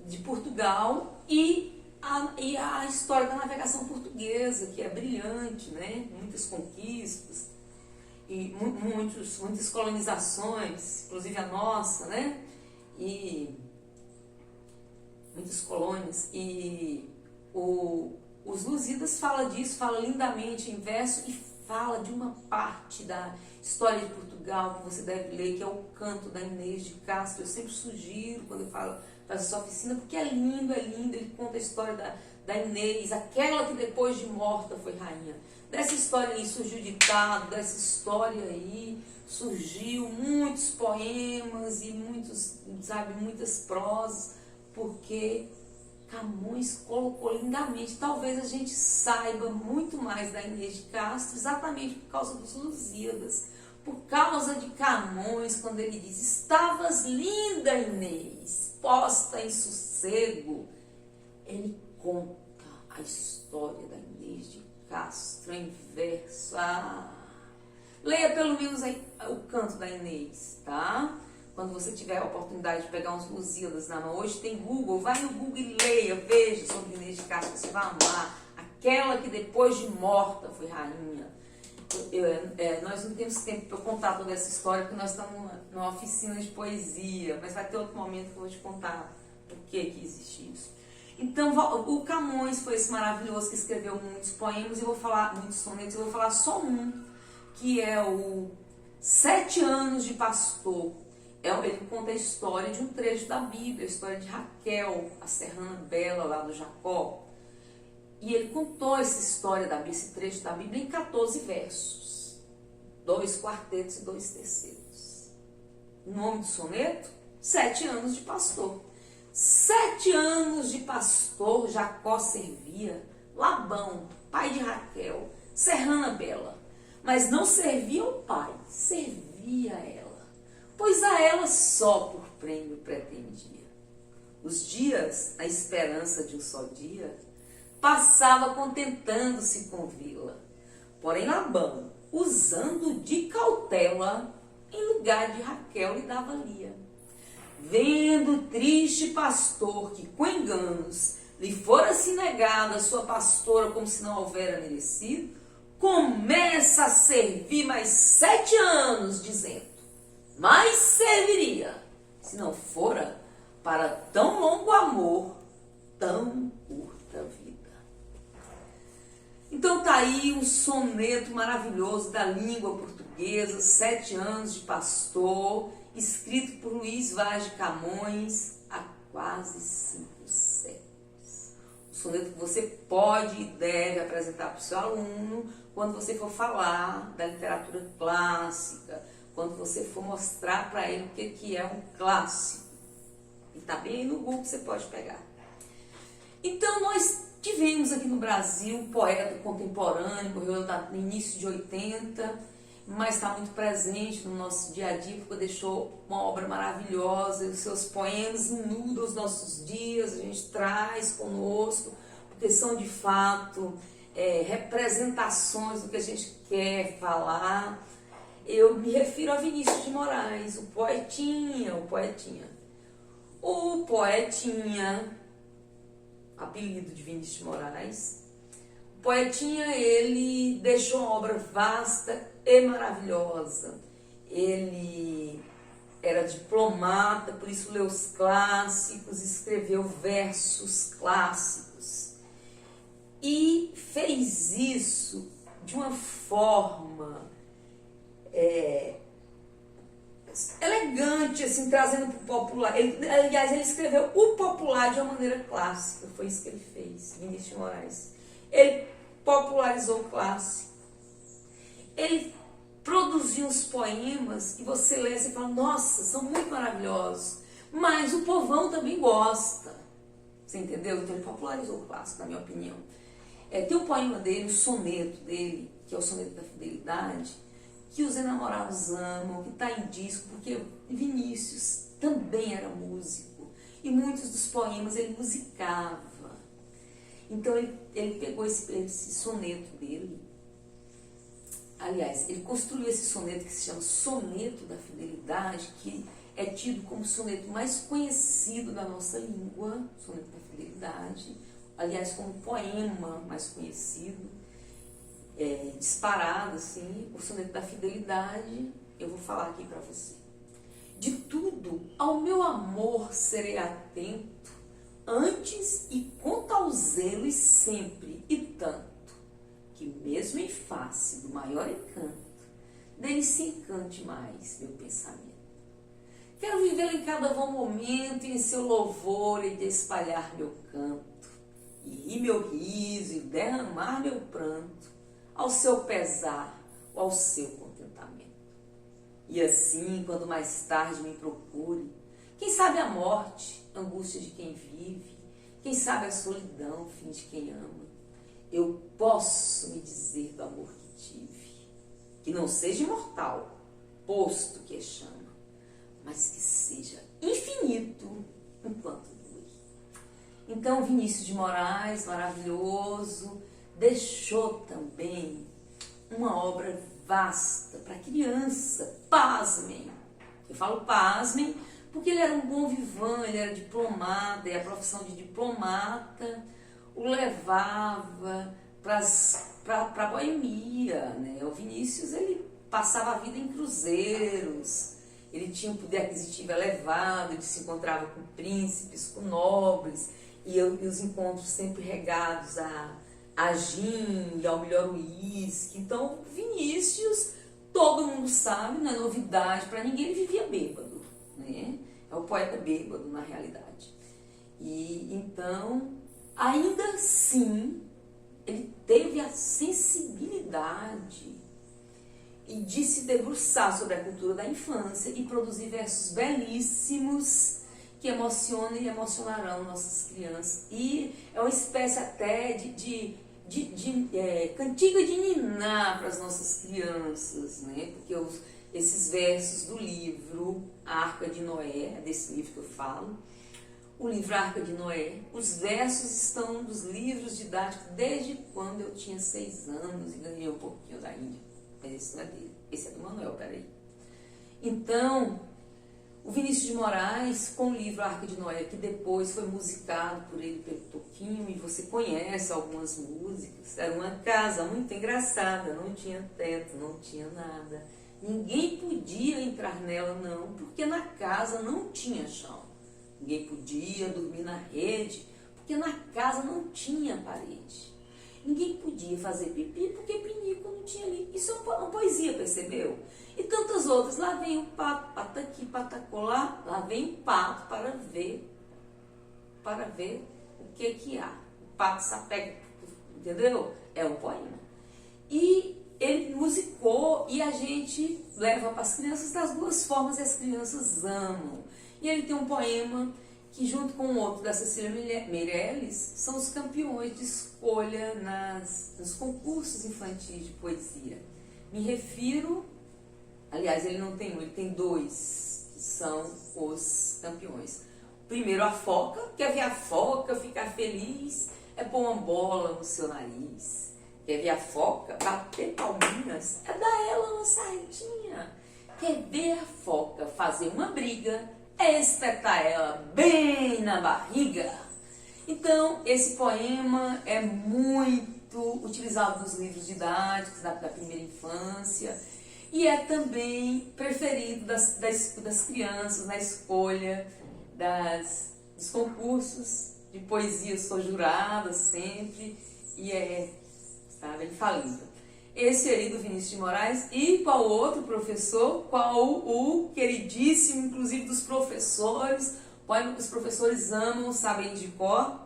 de Portugal e a história da navegação portuguesa, que é brilhante, né? Muitas conquistas e muitas colonizações, inclusive a nossa, né? E muitas colônias. E os Lusíadas fala disso, fala lindamente em verso e fala de uma parte da história de Portugal que você deve ler, que é o Canto da Inês de Castro. Eu sempre sugiro quando eu faço essa oficina, porque é lindo, ele conta a história da Inês, aquela que depois de morta foi rainha. Dessa história aí surgiu ditado, dessa história aí surgiu muitos poemas e muitas prosas, porque Camões colocou lindamente. Talvez a gente saiba muito mais da Inês de Castro exatamente por causa dos Lusíadas, por causa de Camões, quando ele diz: estavas linda, Inês, posta em sossego. Ele conta a história da Inês de Castro em verso. Leia pelo menos aí o canto da Inês, tá? Quando você tiver a oportunidade de pegar uns Lusíadas na mão, hoje tem Google, vai no Google e leia, veja sobre Inês de Castro, você vai amar. Aquela que depois de morta foi rainha. Nós não temos tempo para contar toda essa história, porque nós estamos numa oficina de poesia, mas vai ter outro momento que eu vou te contar por que existe isso. Então, o Camões foi esse maravilhoso que escreveu muitos poemas, muitos sonetos, eu vou falar só um, que é o 7 anos de pastor. Ele conta a história de um trecho da Bíblia, a história de Raquel, a serrana bela lá do Jacó. E ele contou essa história esse trecho da Bíblia em 14 versos. 2 quartetos e 2 terceiros. O nome do soneto? 7 anos de pastor. 7 anos de pastor Jacó servia Labão, pai de Raquel, serrana bela. Mas não servia ao pai, servia a ela, pois a ela só por prêmio pretendia. Os dias, a esperança de um só dia, passava contentando-se com vê-la. Porém Labão, usando de cautela, em lugar de Raquel lhe dava Lia. Vendo o triste pastor que com enganos lhe fora-se negada a sua pastora como se não houvera merecido, começa a servir mais 7 anos, dizendo: mais serviria, se não fora para tão longo amor, tão curta vida. Então tá aí um soneto maravilhoso da língua portuguesa, 7 anos de pastor, escrito por Luís Vaz de Camões há quase 5 séculos. Um soneto que você pode e deve apresentar para o seu aluno quando você for falar da literatura clássica, quando você for mostrar para ele o que é um clássico. E tá bem aí no Google, você pode pegar. Então nós tivemos aqui no Brasil um poeta contemporâneo, morreu no início de 80, mas está muito presente no nosso dia a dia, porque deixou uma obra maravilhosa, e os seus poemas inundam os nossos dias, a gente traz conosco, porque são de fato representações do que a gente quer falar. Eu me refiro a Vinícius de Moraes, o poetinha, apelido de Vinícius de Moraes. O poetinha, ele deixou uma obra vasta e maravilhosa. Ele era diplomata, por isso leu os clássicos, escreveu versos clássicos. E fez isso de uma forma elegante, assim, trazendo para o popular. Aliás, ele escreveu o popular de uma maneira clássica, foi isso que ele fez, Vinícius de Moraes. Ele popularizou o clássico. Ele produziu uns poemas que você lê e fala: nossa, são muito maravilhosos, mas o povão também gosta. Você entendeu? Então ele popularizou o clássico, na minha opinião. Tem um poema dele, o soneto dele, que é o soneto da fidelidade, que os enamorados amam, que está em disco, porque Vinícius também era músico, e muitos dos poemas ele musicava. Então ele pegou esse soneto dele, aliás, ele construiu esse soneto que se chama Soneto da Fidelidade, que é tido como o soneto mais conhecido da nossa língua, Soneto da Fidelidade, aliás, como o poema mais conhecido, disparado, assim, o Soneto da Fidelidade. Eu vou falar aqui para você. De tudo ao meu amor serei atento, antes e quanto ao zelo e sempre e tanto, que mesmo em face do maior encanto, dele se encante mais meu pensamento. Quero viver em cada bom momento e em seu louvor e de espalhar meu canto, e rir meu riso e derramar meu pranto, ao seu pesar ou ao seu contentamento. E assim, quando mais tarde me procure, quem sabe a morte, angústia de quem vive, quem sabe a solidão, fim de quem ama, eu posso me dizer do amor que tive, que não seja imortal, posto que é chama, mas que seja infinito enquanto dure. Então, Vinícius de Moraes, maravilhoso, deixou também uma obra vasta para criança. Pasmem! Eu falo pasmem porque ele era um bom vivant, ele era diplomata, e a profissão de diplomata o levava para a boemia, né? O Vinícius, ele passava a vida em cruzeiros, ele tinha um poder aquisitivo elevado, ele se encontrava com príncipes, com nobres, e os encontros sempre regados a gin, ao melhor uísque. Então, Vinícius, todo mundo sabe, não é novidade para ninguém, ele vivia bêbado, né? É o poeta bêbado, na realidade. E então, ainda assim, ele teve a sensibilidade de se debruçar sobre a cultura da infância e produzir versos belíssimos que emocionam e emocionarão nossas crianças. E é uma espécie até de cantiga de niná para as nossas crianças, né? Porque esses versos do livro A Arca de Noé, é desse livro que eu falo, o livro A Arca de Noé, os versos estão nos livros didáticos desde quando eu tinha 6 anos e ganhei um pouquinho da Índia. Mas esse não é dele, esse é do Manuel, peraí. Então, o Vinícius de Moraes, com o livro A Arca de Noé, que depois foi musicado por ele, pelo Toquinho, e você conhece algumas músicas. Era uma casa muito engraçada, não tinha teto, não tinha nada. Ninguém podia entrar nela, não, porque na casa não tinha chão. Ninguém podia dormir na rede, porque na casa não tinha parede. Ninguém podia fazer pipi, porque pinico não tinha ali. Isso é uma poesia, percebeu? E tantas outras. Lá vem o pato, pataqui, patacolá, lá vem o pato para ver o que há. O pato sapega, entendeu? É um poema. E ele musicou e a gente leva para as crianças das duas formas e as crianças amam. E ele tem um poema que, junto com outro da Cecília Meirelles, são os campeões de escolha nos concursos infantis de poesia. Me refiro, aliás, ele não tem um, ele tem 2, que são os campeões. Primeiro, a foca. Quer ver a foca ficar feliz? É pôr uma bola no seu nariz. Quer ver a foca bater palminhas? É dar ela uma sardinha. Quer ver a foca fazer uma briga? É espetar ela bem na barriga. Então, esse poema é muito utilizado nos livros didáticos da primeira infância e é também preferido das crianças na escolha dos concursos de poesia. Sou jurada sempre e sabe, infalível. Esse aí do Vinícius de Moraes. E qual outro professor? Qual o queridíssimo, inclusive dos professores, poema que os professores amam, sabem de cor?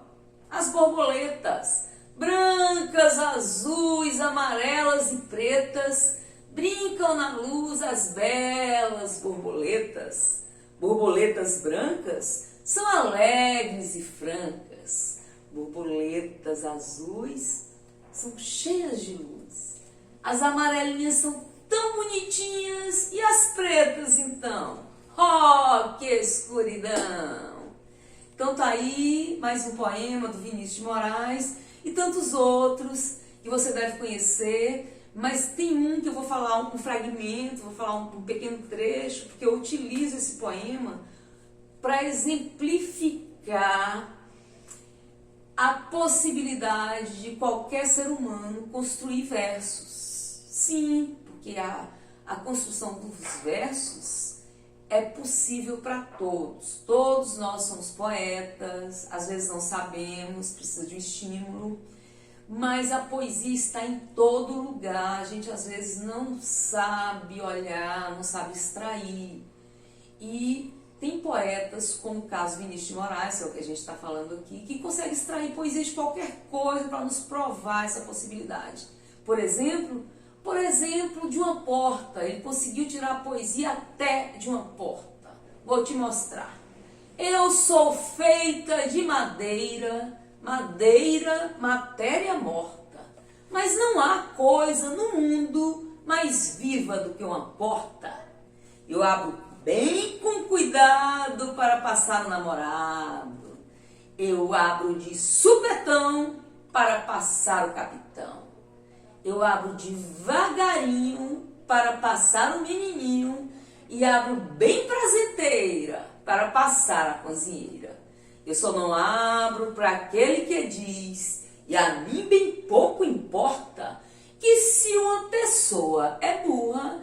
As borboletas. Brancas, azuis, amarelas e pretas, brincam na luz as belas borboletas. Borboletas brancas são alegres e francas. Borboletas azuis são cheias de luz. As amarelinhas são tão bonitinhas e as pretas, então? Oh, que escuridão! Então tá aí mais um poema do Vinícius de Moraes e tantos outros que você deve conhecer, mas tem um que eu vou falar um fragmento, vou falar um pequeno trecho, porque eu utilizo esse poema para exemplificar a possibilidade de qualquer ser humano construir versos. Sim, porque a construção dos versos é possível para todos. Todos nós somos poetas, às vezes não sabemos, precisa de um estímulo, mas a poesia está em todo lugar. A gente às vezes não sabe olhar, não sabe extrair. E tem poetas, como o caso Vinícius de Moraes, que é o que a gente está falando aqui, que consegue extrair poesia de qualquer coisa para nos provar essa possibilidade. Por exemplo, de uma porta. Ele conseguiu tirar a poesia até de uma porta. Vou te mostrar. Eu sou feita de madeira, madeira, matéria morta. Mas não há coisa no mundo mais viva do que uma porta. Eu abro bem com cuidado para passar o namorado. Eu abro de supetão para passar o capitão. Eu abro devagarinho para passar o menininho e abro bem prazenteira para passar a cozinheira. Eu só não abro para aquele que diz, e a mim bem pouco importa, que se uma pessoa é burra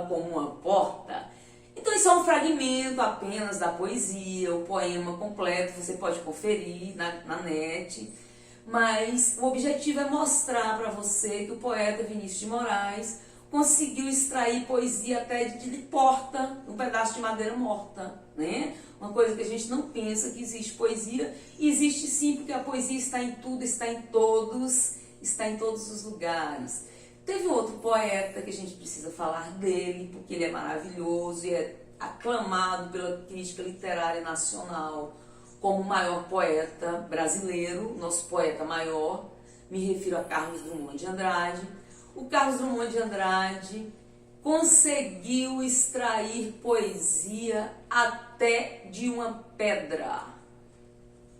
como uma porta. Então isso é um fragmento apenas da poesia, o poema completo você pode conferir na net. Mas o objetivo é mostrar para você que o poeta Vinícius de Moraes conseguiu extrair poesia até de porta, um pedaço de madeira morta, né? Uma coisa que a gente não pensa que existe poesia, e existe sim, porque a poesia está em tudo, está em todos os lugares. Teve um outro poeta que a gente precisa falar dele, porque ele é maravilhoso e é aclamado pela crítica literária nacional como o maior poeta brasileiro, nosso poeta maior. Me refiro a Carlos Drummond de Andrade. O Carlos Drummond de Andrade conseguiu extrair poesia até de uma pedra.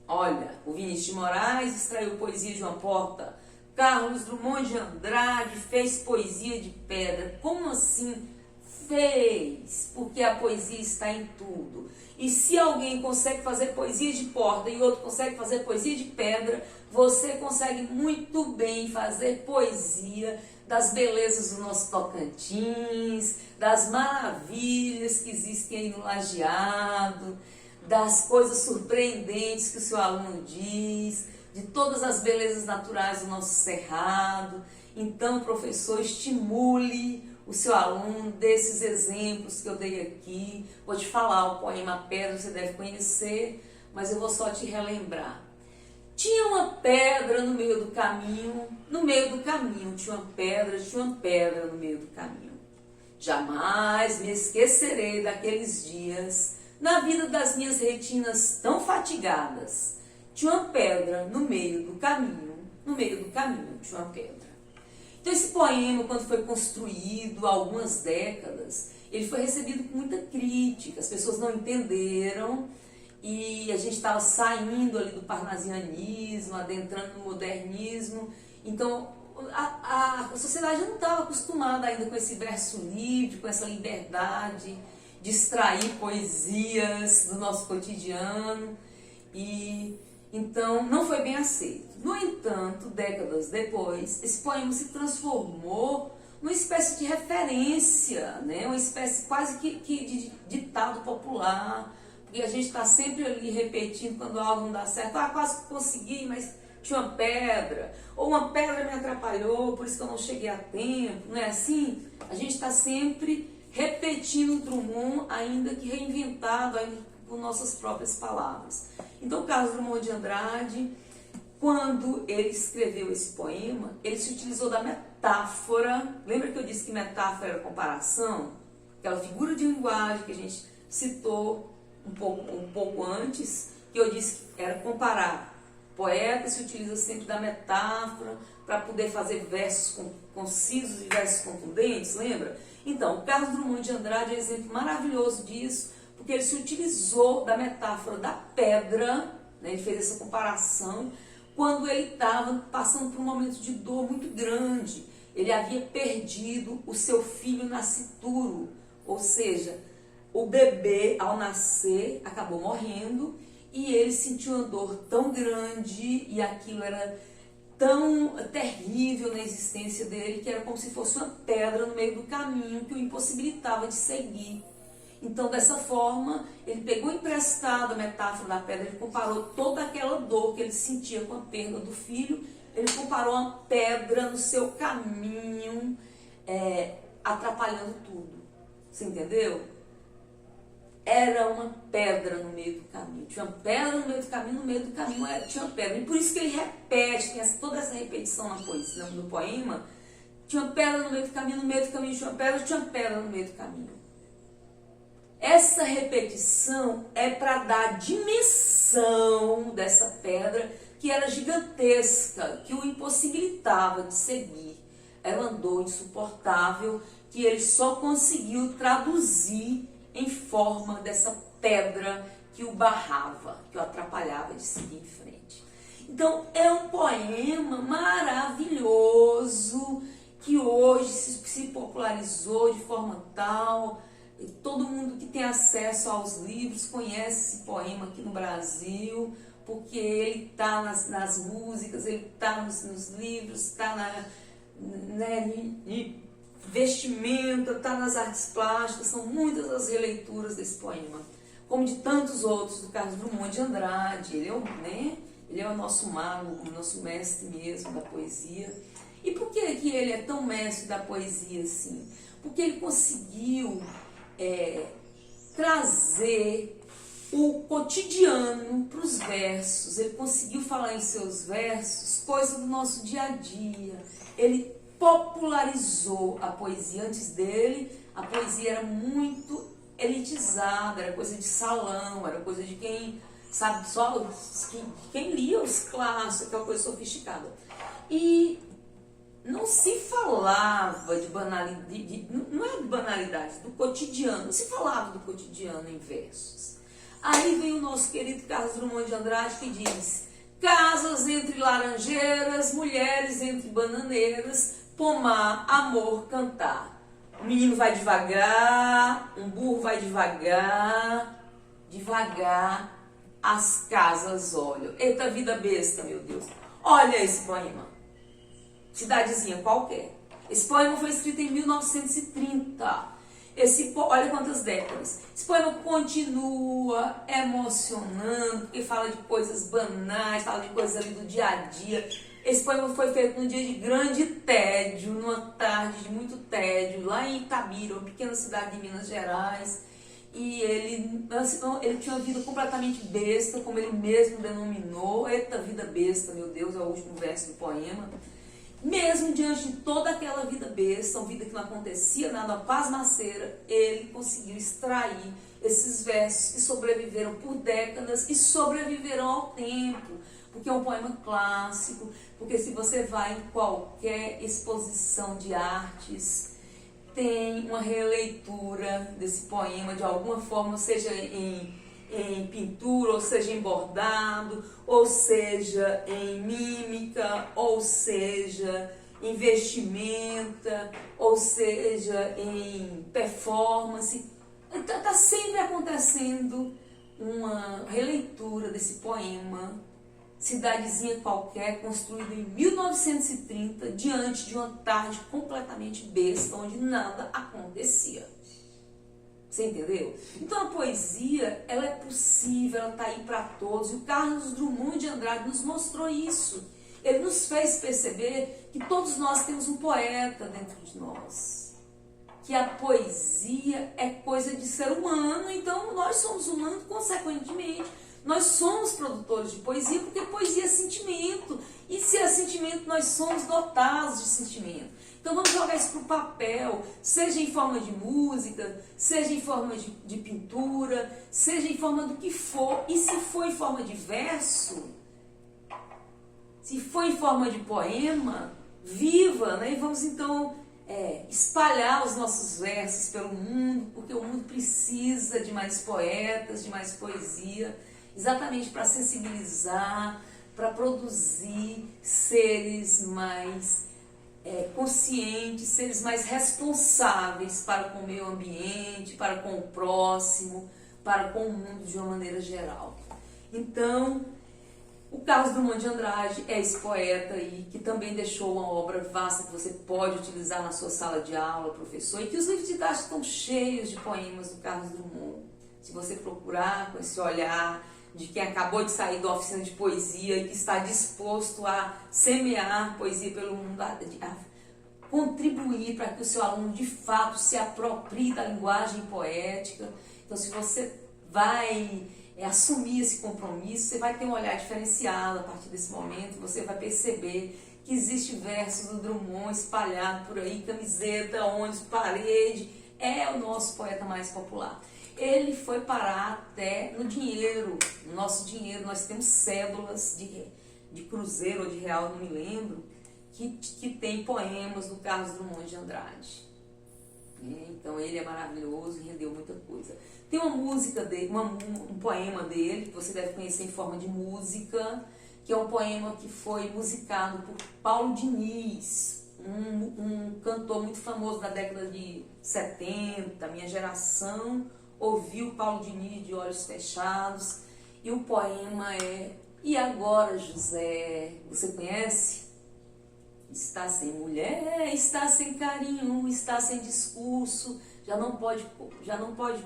Olha, o Vinícius de Moraes extraiu poesia de uma porta. Carlos Drummond de Andrade fez poesia de pedra. Como assim? Fez, porque a poesia está em tudo. E se alguém consegue fazer poesia de porta e outro consegue fazer poesia de pedra, você consegue muito bem fazer poesia das belezas do nosso Tocantins, das maravilhas que existem aí no Lajeado, das coisas surpreendentes que o seu aluno diz, de todas as belezas naturais do nosso Cerrado. Então, professor, estimule o seu aluno desses exemplos que eu dei aqui. Vou te falar, o poema Pedra você deve conhecer, mas eu vou só te relembrar. Tinha uma pedra no meio do caminho, tinha uma pedra no meio do caminho. Jamais me esquecerei daqueles dias, na vida das minhas retinas tão fatigadas. Tinha uma pedra no meio do caminho tinha uma pedra. Então esse poema, quando foi construído há algumas décadas, ele foi recebido com muita crítica, as pessoas não entenderam, e a gente estava saindo ali do parnasianismo, adentrando no modernismo, então a sociedade não estava acostumada ainda com esse verso livre, com essa liberdade de extrair poesias do nosso cotidiano, e então não foi bem aceito. No entanto, décadas depois, esse poema se transformou numa espécie de referência, né? Uma espécie quase que de ditado popular, porque a gente está sempre ali repetindo quando algo não dá certo. Ah, quase consegui, mas tinha uma pedra, ou uma pedra me atrapalhou, por isso que eu não cheguei a tempo, não é assim? A gente está sempre repetindo o Drummond, ainda que reinventado, ainda com nossas próprias palavras. Então, Carlos Drummond de Andrade, quando ele escreveu esse poema, ele se utilizou da metáfora. Lembra que eu disse que metáfora era comparação? Aquela figura de linguagem que a gente citou um pouco antes, que eu disse que era comparar. O poeta se utiliza sempre da metáfora para poder fazer versos concisos e versos contundentes, lembra? Então, Carlos Drummond de Andrade é um exemplo maravilhoso disso, porque ele se utilizou da metáfora da pedra, né? Ele fez essa comparação quando ele estava passando por um momento de dor muito grande. Ele havia perdido o seu filho nascituro, ou seja, o bebê ao nascer acabou morrendo e ele sentiu uma dor tão grande e aquilo era tão terrível na existência dele que era como se fosse uma pedra no meio do caminho que o impossibilitava de seguir. Então, dessa forma, ele pegou emprestado a metáfora da pedra, ele comparou toda aquela dor que ele sentia com a perda do filho, ele comparou a pedra no seu caminho, atrapalhando tudo. Você entendeu? era uma pedra no meio do caminho. Tinha uma pedra no meio do caminho, tinha uma pedra. E por isso que ele repete, tem toda essa repetição na poesia, no poema. Tinha uma pedra no meio do caminho tinha uma pedra no meio do caminho. Essa repetição é para dar dimensão dessa pedra, que era gigantesca, que o impossibilitava de seguir. Era uma dor insuportável que ele só conseguiu traduzir em forma dessa pedra que o barrava, que o atrapalhava de seguir em frente. Então, é um poema maravilhoso que hoje se popularizou de forma tal, todo mundo que tem acesso aos livros conhece esse poema aqui no Brasil, porque ele está nas músicas, ele está nos livros, está em vestimenta, está nas artes plásticas, são muitas as releituras desse poema, como de tantos outros, do Carlos Drummond de Andrade. Ele é o nosso mago, o nosso mestre mesmo da poesia. E por que ele é tão mestre da poesia assim? Porque ele conseguiu trazer o cotidiano para os versos. Ele conseguiu falar em seus versos coisas do nosso dia a dia. Ele popularizou a poesia. Antes dele, a poesia era muito elitizada, era coisa de salão, era coisa de quem, sabe, só quem lia os clássicos, aquela coisa sofisticada. E não se falava de banalidade, não é de banalidade, do cotidiano, não se falava do cotidiano em versos. Aí vem o nosso querido Carlos Drummond de Andrade que diz: casas entre laranjeiras, mulheres entre bananeiras, pomar, amor, cantar. O menino vai devagar, um burro vai devagar, devagar as casas olham. Eita vida besta, meu Deus. Olha esse poema. Cidadezinha qualquer. Esse poema foi escrito em 1930. Olha quantas décadas. Esse poema continua emocionando, porque fala de coisas banais, fala de coisas ali do dia a dia. Esse poema foi feito num dia de grande tédio, numa tarde de muito tédio, lá em Itabira, uma pequena cidade de Minas Gerais. E ele tinha uma vida completamente besta, como ele mesmo denominou. Eita vida besta, meu Deus, é o último verso do poema. Mesmo diante de toda aquela vida besta, uma vida que não acontecia nada, uma pasmaceira, ele conseguiu extrair esses versos que sobreviveram por décadas e sobreviverão ao tempo, porque é um poema clássico, porque se você vai em qualquer exposição de artes, tem uma releitura desse poema de alguma forma, seja em pintura, ou seja em bordado, ou seja em mímica, ou seja em vestimenta, ou seja em performance. Está sempre acontecendo uma releitura desse poema, Cidadezinha Qualquer, construído em 1930, diante de uma tarde completamente besta, onde nada acontecia. Você entendeu? Então a poesia, ela é possível, ela está aí para todos. E o Carlos Drummond de Andrade nos mostrou isso. Ele nos fez perceber que todos nós temos um poeta dentro de nós. Que a poesia é coisa de ser humano, então nós somos humanos, consequentemente. Nós somos produtores de poesia, porque poesia é sentimento. E se é sentimento, nós somos dotados de sentimento. Então vamos jogar isso para o papel, seja em forma de música, seja em forma de pintura, seja em forma do que for. E se for em forma de verso, se for em forma de poema, viva, né? E vamos então espalhar os nossos versos pelo mundo, porque o mundo precisa de mais poetas, de mais poesia, exatamente para sensibilizar, para produzir seres mais conscientes, seres mais responsáveis para com o meio ambiente, para com o próximo, para com o mundo de uma maneira geral. Então, o Carlos Drummond de Andrade é esse poeta aí, que também deixou uma obra vasta que você pode utilizar na sua sala de aula, professor, e que os livros didáticos estão cheios de poemas do Carlos Drummond. Se você procurar com esse olhar de quem acabou de sair da oficina de poesia e que está disposto a semear poesia pelo mundo, a contribuir para que o seu aluno de fato se aproprie da linguagem poética. Então, se você vai assumir esse compromisso, você vai ter um olhar diferenciado a partir desse momento, você vai perceber que existe versos do Drummond espalhado por aí, camiseta, ônibus, parede, é o nosso poeta mais popular. Ele foi parar até no dinheiro, no nosso dinheiro, nós temos cédulas de cruzeiro ou de real, não me lembro, que tem poemas do Carlos Drummond de Andrade. Então ele é maravilhoso e rendeu muita coisa. Tem uma música dele, um poema dele, que você deve conhecer em forma de música, que é um poema que foi musicado por Paulo Diniz, um cantor muito famoso da década de 70, minha geração ouviu Paulo Diniz de olhos fechados, e o poema é: e agora, José? Você conhece? Está sem mulher, está sem carinho, está sem discurso, já não pode comer, já não pode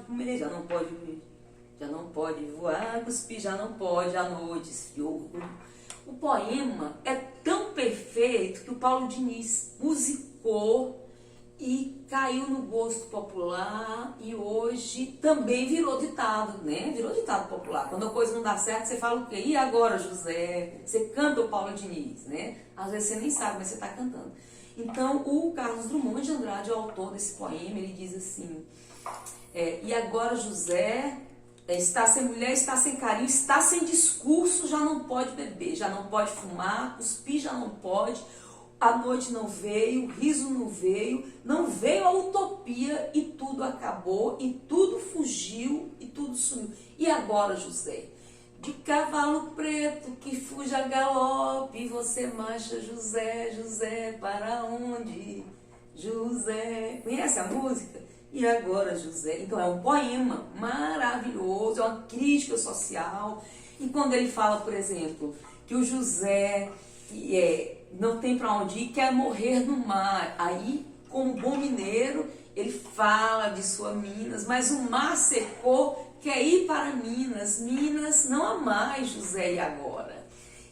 voar, cuspir, já não pode, à noite esfriou. O poema é tão perfeito que o Paulo Diniz musicou e caiu no gosto popular, e hoje também virou ditado, né? Virou ditado popular. Quando a coisa não dá certo, você fala o quê? E agora, José? Você canta o Paulo Diniz, né? Às vezes você nem sabe, mas você está cantando. Então, o Carlos Drummond de Andrade, o autor desse poema, ele diz assim: e agora, José, está sem mulher, está sem carinho, está sem discurso, já não pode beber, já não pode fumar, cuspir já não pode, a noite não veio, o riso não veio a utopia, e tudo acabou, e tudo fugiu, e tudo sumiu. E agora, José? De cavalo preto que fuge a galope, você marcha, José, José, para onde? José. Conhece a música? E agora, José? Então é um poema maravilhoso, é uma crítica social. E quando ele fala, por exemplo, que o José não tem para onde ir, quer morrer no mar. Aí, como bom mineiro, ele fala de sua Minas, mas o mar secou, quer ir para Minas. Minas não há mais, José, e agora?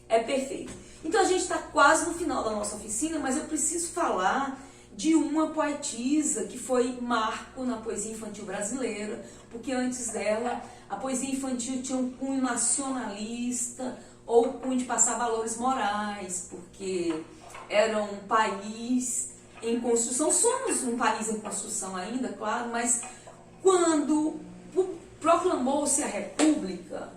É perfeito. Então a gente está quase no final da nossa oficina, mas eu preciso falar de uma poetisa que foi marco na poesia infantil brasileira, porque antes dela a poesia infantil tinha um cunho nacionalista ou cunho de passar valores morais, porque era um país em construção. Somos um país em construção ainda, claro, mas quando proclamou-se a República,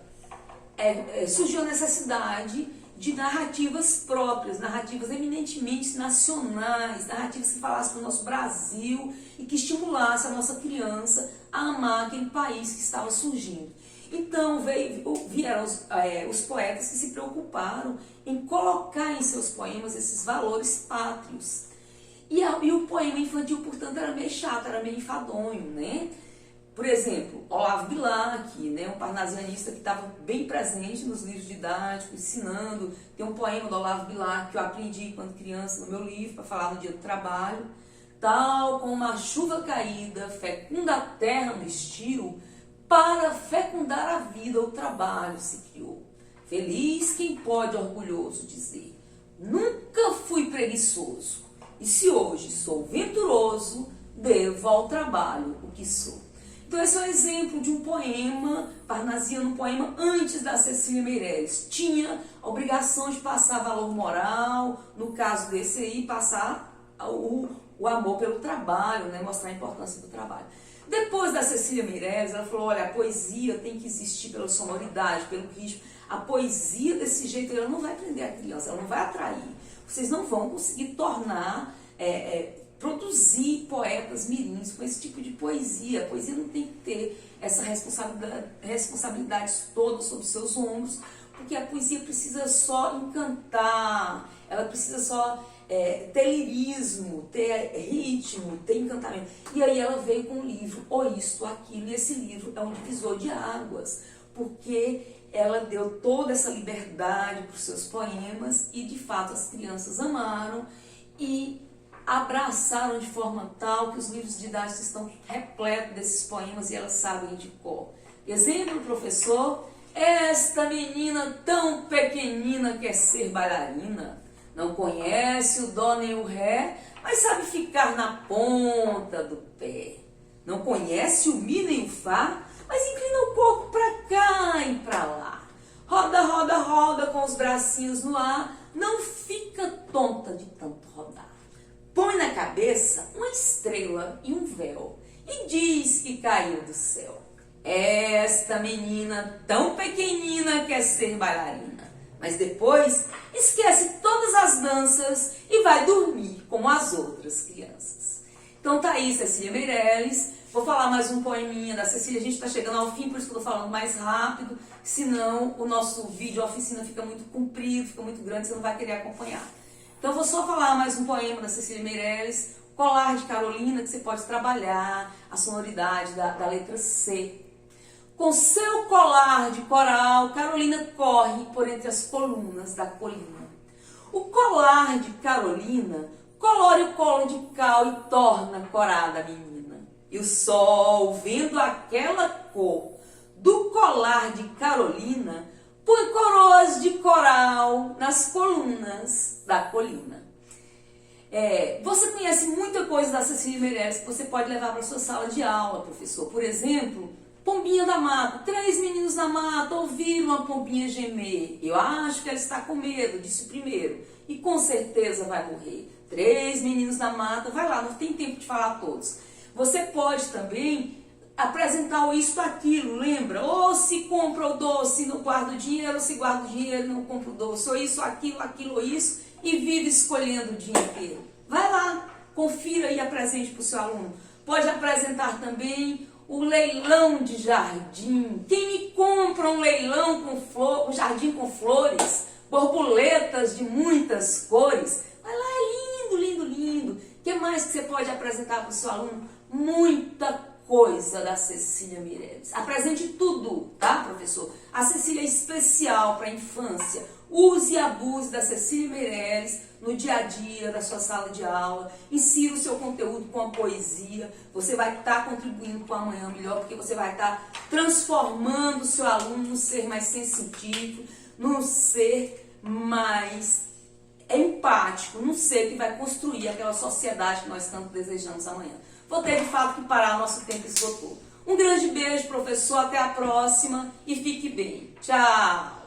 surgiu a necessidade de narrativas próprias, narrativas eminentemente nacionais, narrativas que falassem do nosso Brasil e que estimulassem a nossa criança a amar aquele país que estava surgindo. Então vieram os poetas que se preocuparam em colocar em seus poemas esses valores pátrios. E o poema infantil, portanto, era meio chato, era meio enfadonho, né? Por exemplo, Olavo Bilac, né, um parnasianista que estava bem presente nos livros didáticos, ensinando. Tem um poema do Olavo Bilac que eu aprendi quando criança no meu livro, para falar no dia do trabalho. Tal como uma chuva caída, fecunda a terra no estio, para fecundar a vida o trabalho se criou. Feliz quem pode orgulhoso dizer: nunca fui preguiçoso, e se hoje sou venturoso, devo ao trabalho o que sou. Então esse é um exemplo de um poema parnasiano, um poema antes da Cecília Meirelles. Tinha a obrigação de passar valor moral, no caso desse aí, passar o amor pelo trabalho, né? Mostrar a importância do trabalho. Depois da Cecília Meirelles, ela falou: olha, a poesia tem que existir pela sonoridade, pelo ritmo. A poesia desse jeito, ela não vai prender a criança, ela não vai atrair. Vocês não vão conseguir produzir poetas mirins com esse tipo de poesia. A poesia não tem que ter essa responsabilidade toda sobre seus ombros, porque a poesia precisa só encantar, ela precisa só ter lirismo, ter ritmo, ter encantamento. E aí ela veio com um livro, ou isto, ou aquilo, e esse livro é um divisor de águas, porque ela deu toda essa liberdade para os seus poemas, e de fato as crianças amaram e abraçaram de forma tal que os livros didáticos estão repletos desses poemas e elas sabem de cor. Exemplo, professor: esta menina tão pequenina quer ser bailarina, não conhece o dó nem o ré, mas sabe ficar na ponta do pé. Não conhece o mi nem o fá, mas com os bracinhos no ar, não fica tonta de tanto rodar. Põe na cabeça uma estrela e um véu e diz que caiu do céu. Esta menina tão pequenina quer ser bailarina, mas depois esquece todas as danças e vai dormir como as outras crianças. Então tá aí, Cecília Meirelles. Vou falar mais um poeminha da Cecília. A gente está chegando ao fim, por isso que eu estou falando mais rápido, senão o nosso vídeo, a oficina, fica muito comprido, fica muito grande, você não vai querer acompanhar. Então vou só falar mais um poema da Cecília Meirelles, Colar de Carolina, que você pode trabalhar a sonoridade da letra C. Com seu colar de coral, Carolina corre por entre as colunas da colina. O colar de Carolina colore o colo de cal e torna corada a menina. E o sol, vendo aquela cor do colar de Carolina, põe coroas de coral nas colunas da colina. Você conhece muita coisa da Cecília Meirelles que você pode levar para a sua sala de aula, professor. Por exemplo, Pombinha da Mata. 3 meninos na mata ouviram a pombinha gemer. Eu acho que ela está com medo, disse o primeiro, e com certeza vai morrer. 3 meninos na mata, vai lá, não tem tempo de falar todos. Você pode também apresentar o isto, aquilo, lembra? Ou se compra o doce e não guarda o dinheiro, ou se guarda o dinheiro e não compra o doce, ou isso, aquilo, ou isso, e vive escolhendo o dia inteiro. Vai lá, confira e apresente para o seu aluno. Pode apresentar também o leilão de jardim. Quem me compra um leilão com um jardim com flores, borboletas de muitas cores? Vai lá, é lindo, lindo, lindo. O que mais que você pode apresentar para o seu aluno? Muita coisa da Cecília Meirelles. Apresente tudo, tá, professor? A Cecília é especial para a infância. Use e abuse da Cecília Meirelles no dia a dia da sua sala de aula. Insira o seu conteúdo com a poesia. Você vai estar contribuindo para um amanhã melhor, porque você vai estar transformando o seu aluno num ser mais sensitivo, num ser mais empático, num ser que vai construir aquela sociedade que nós tanto desejamos amanhã. Vou ter de fato que parar, nosso tempo esgotou. Um grande beijo, professor, até a próxima e fique bem. Tchau!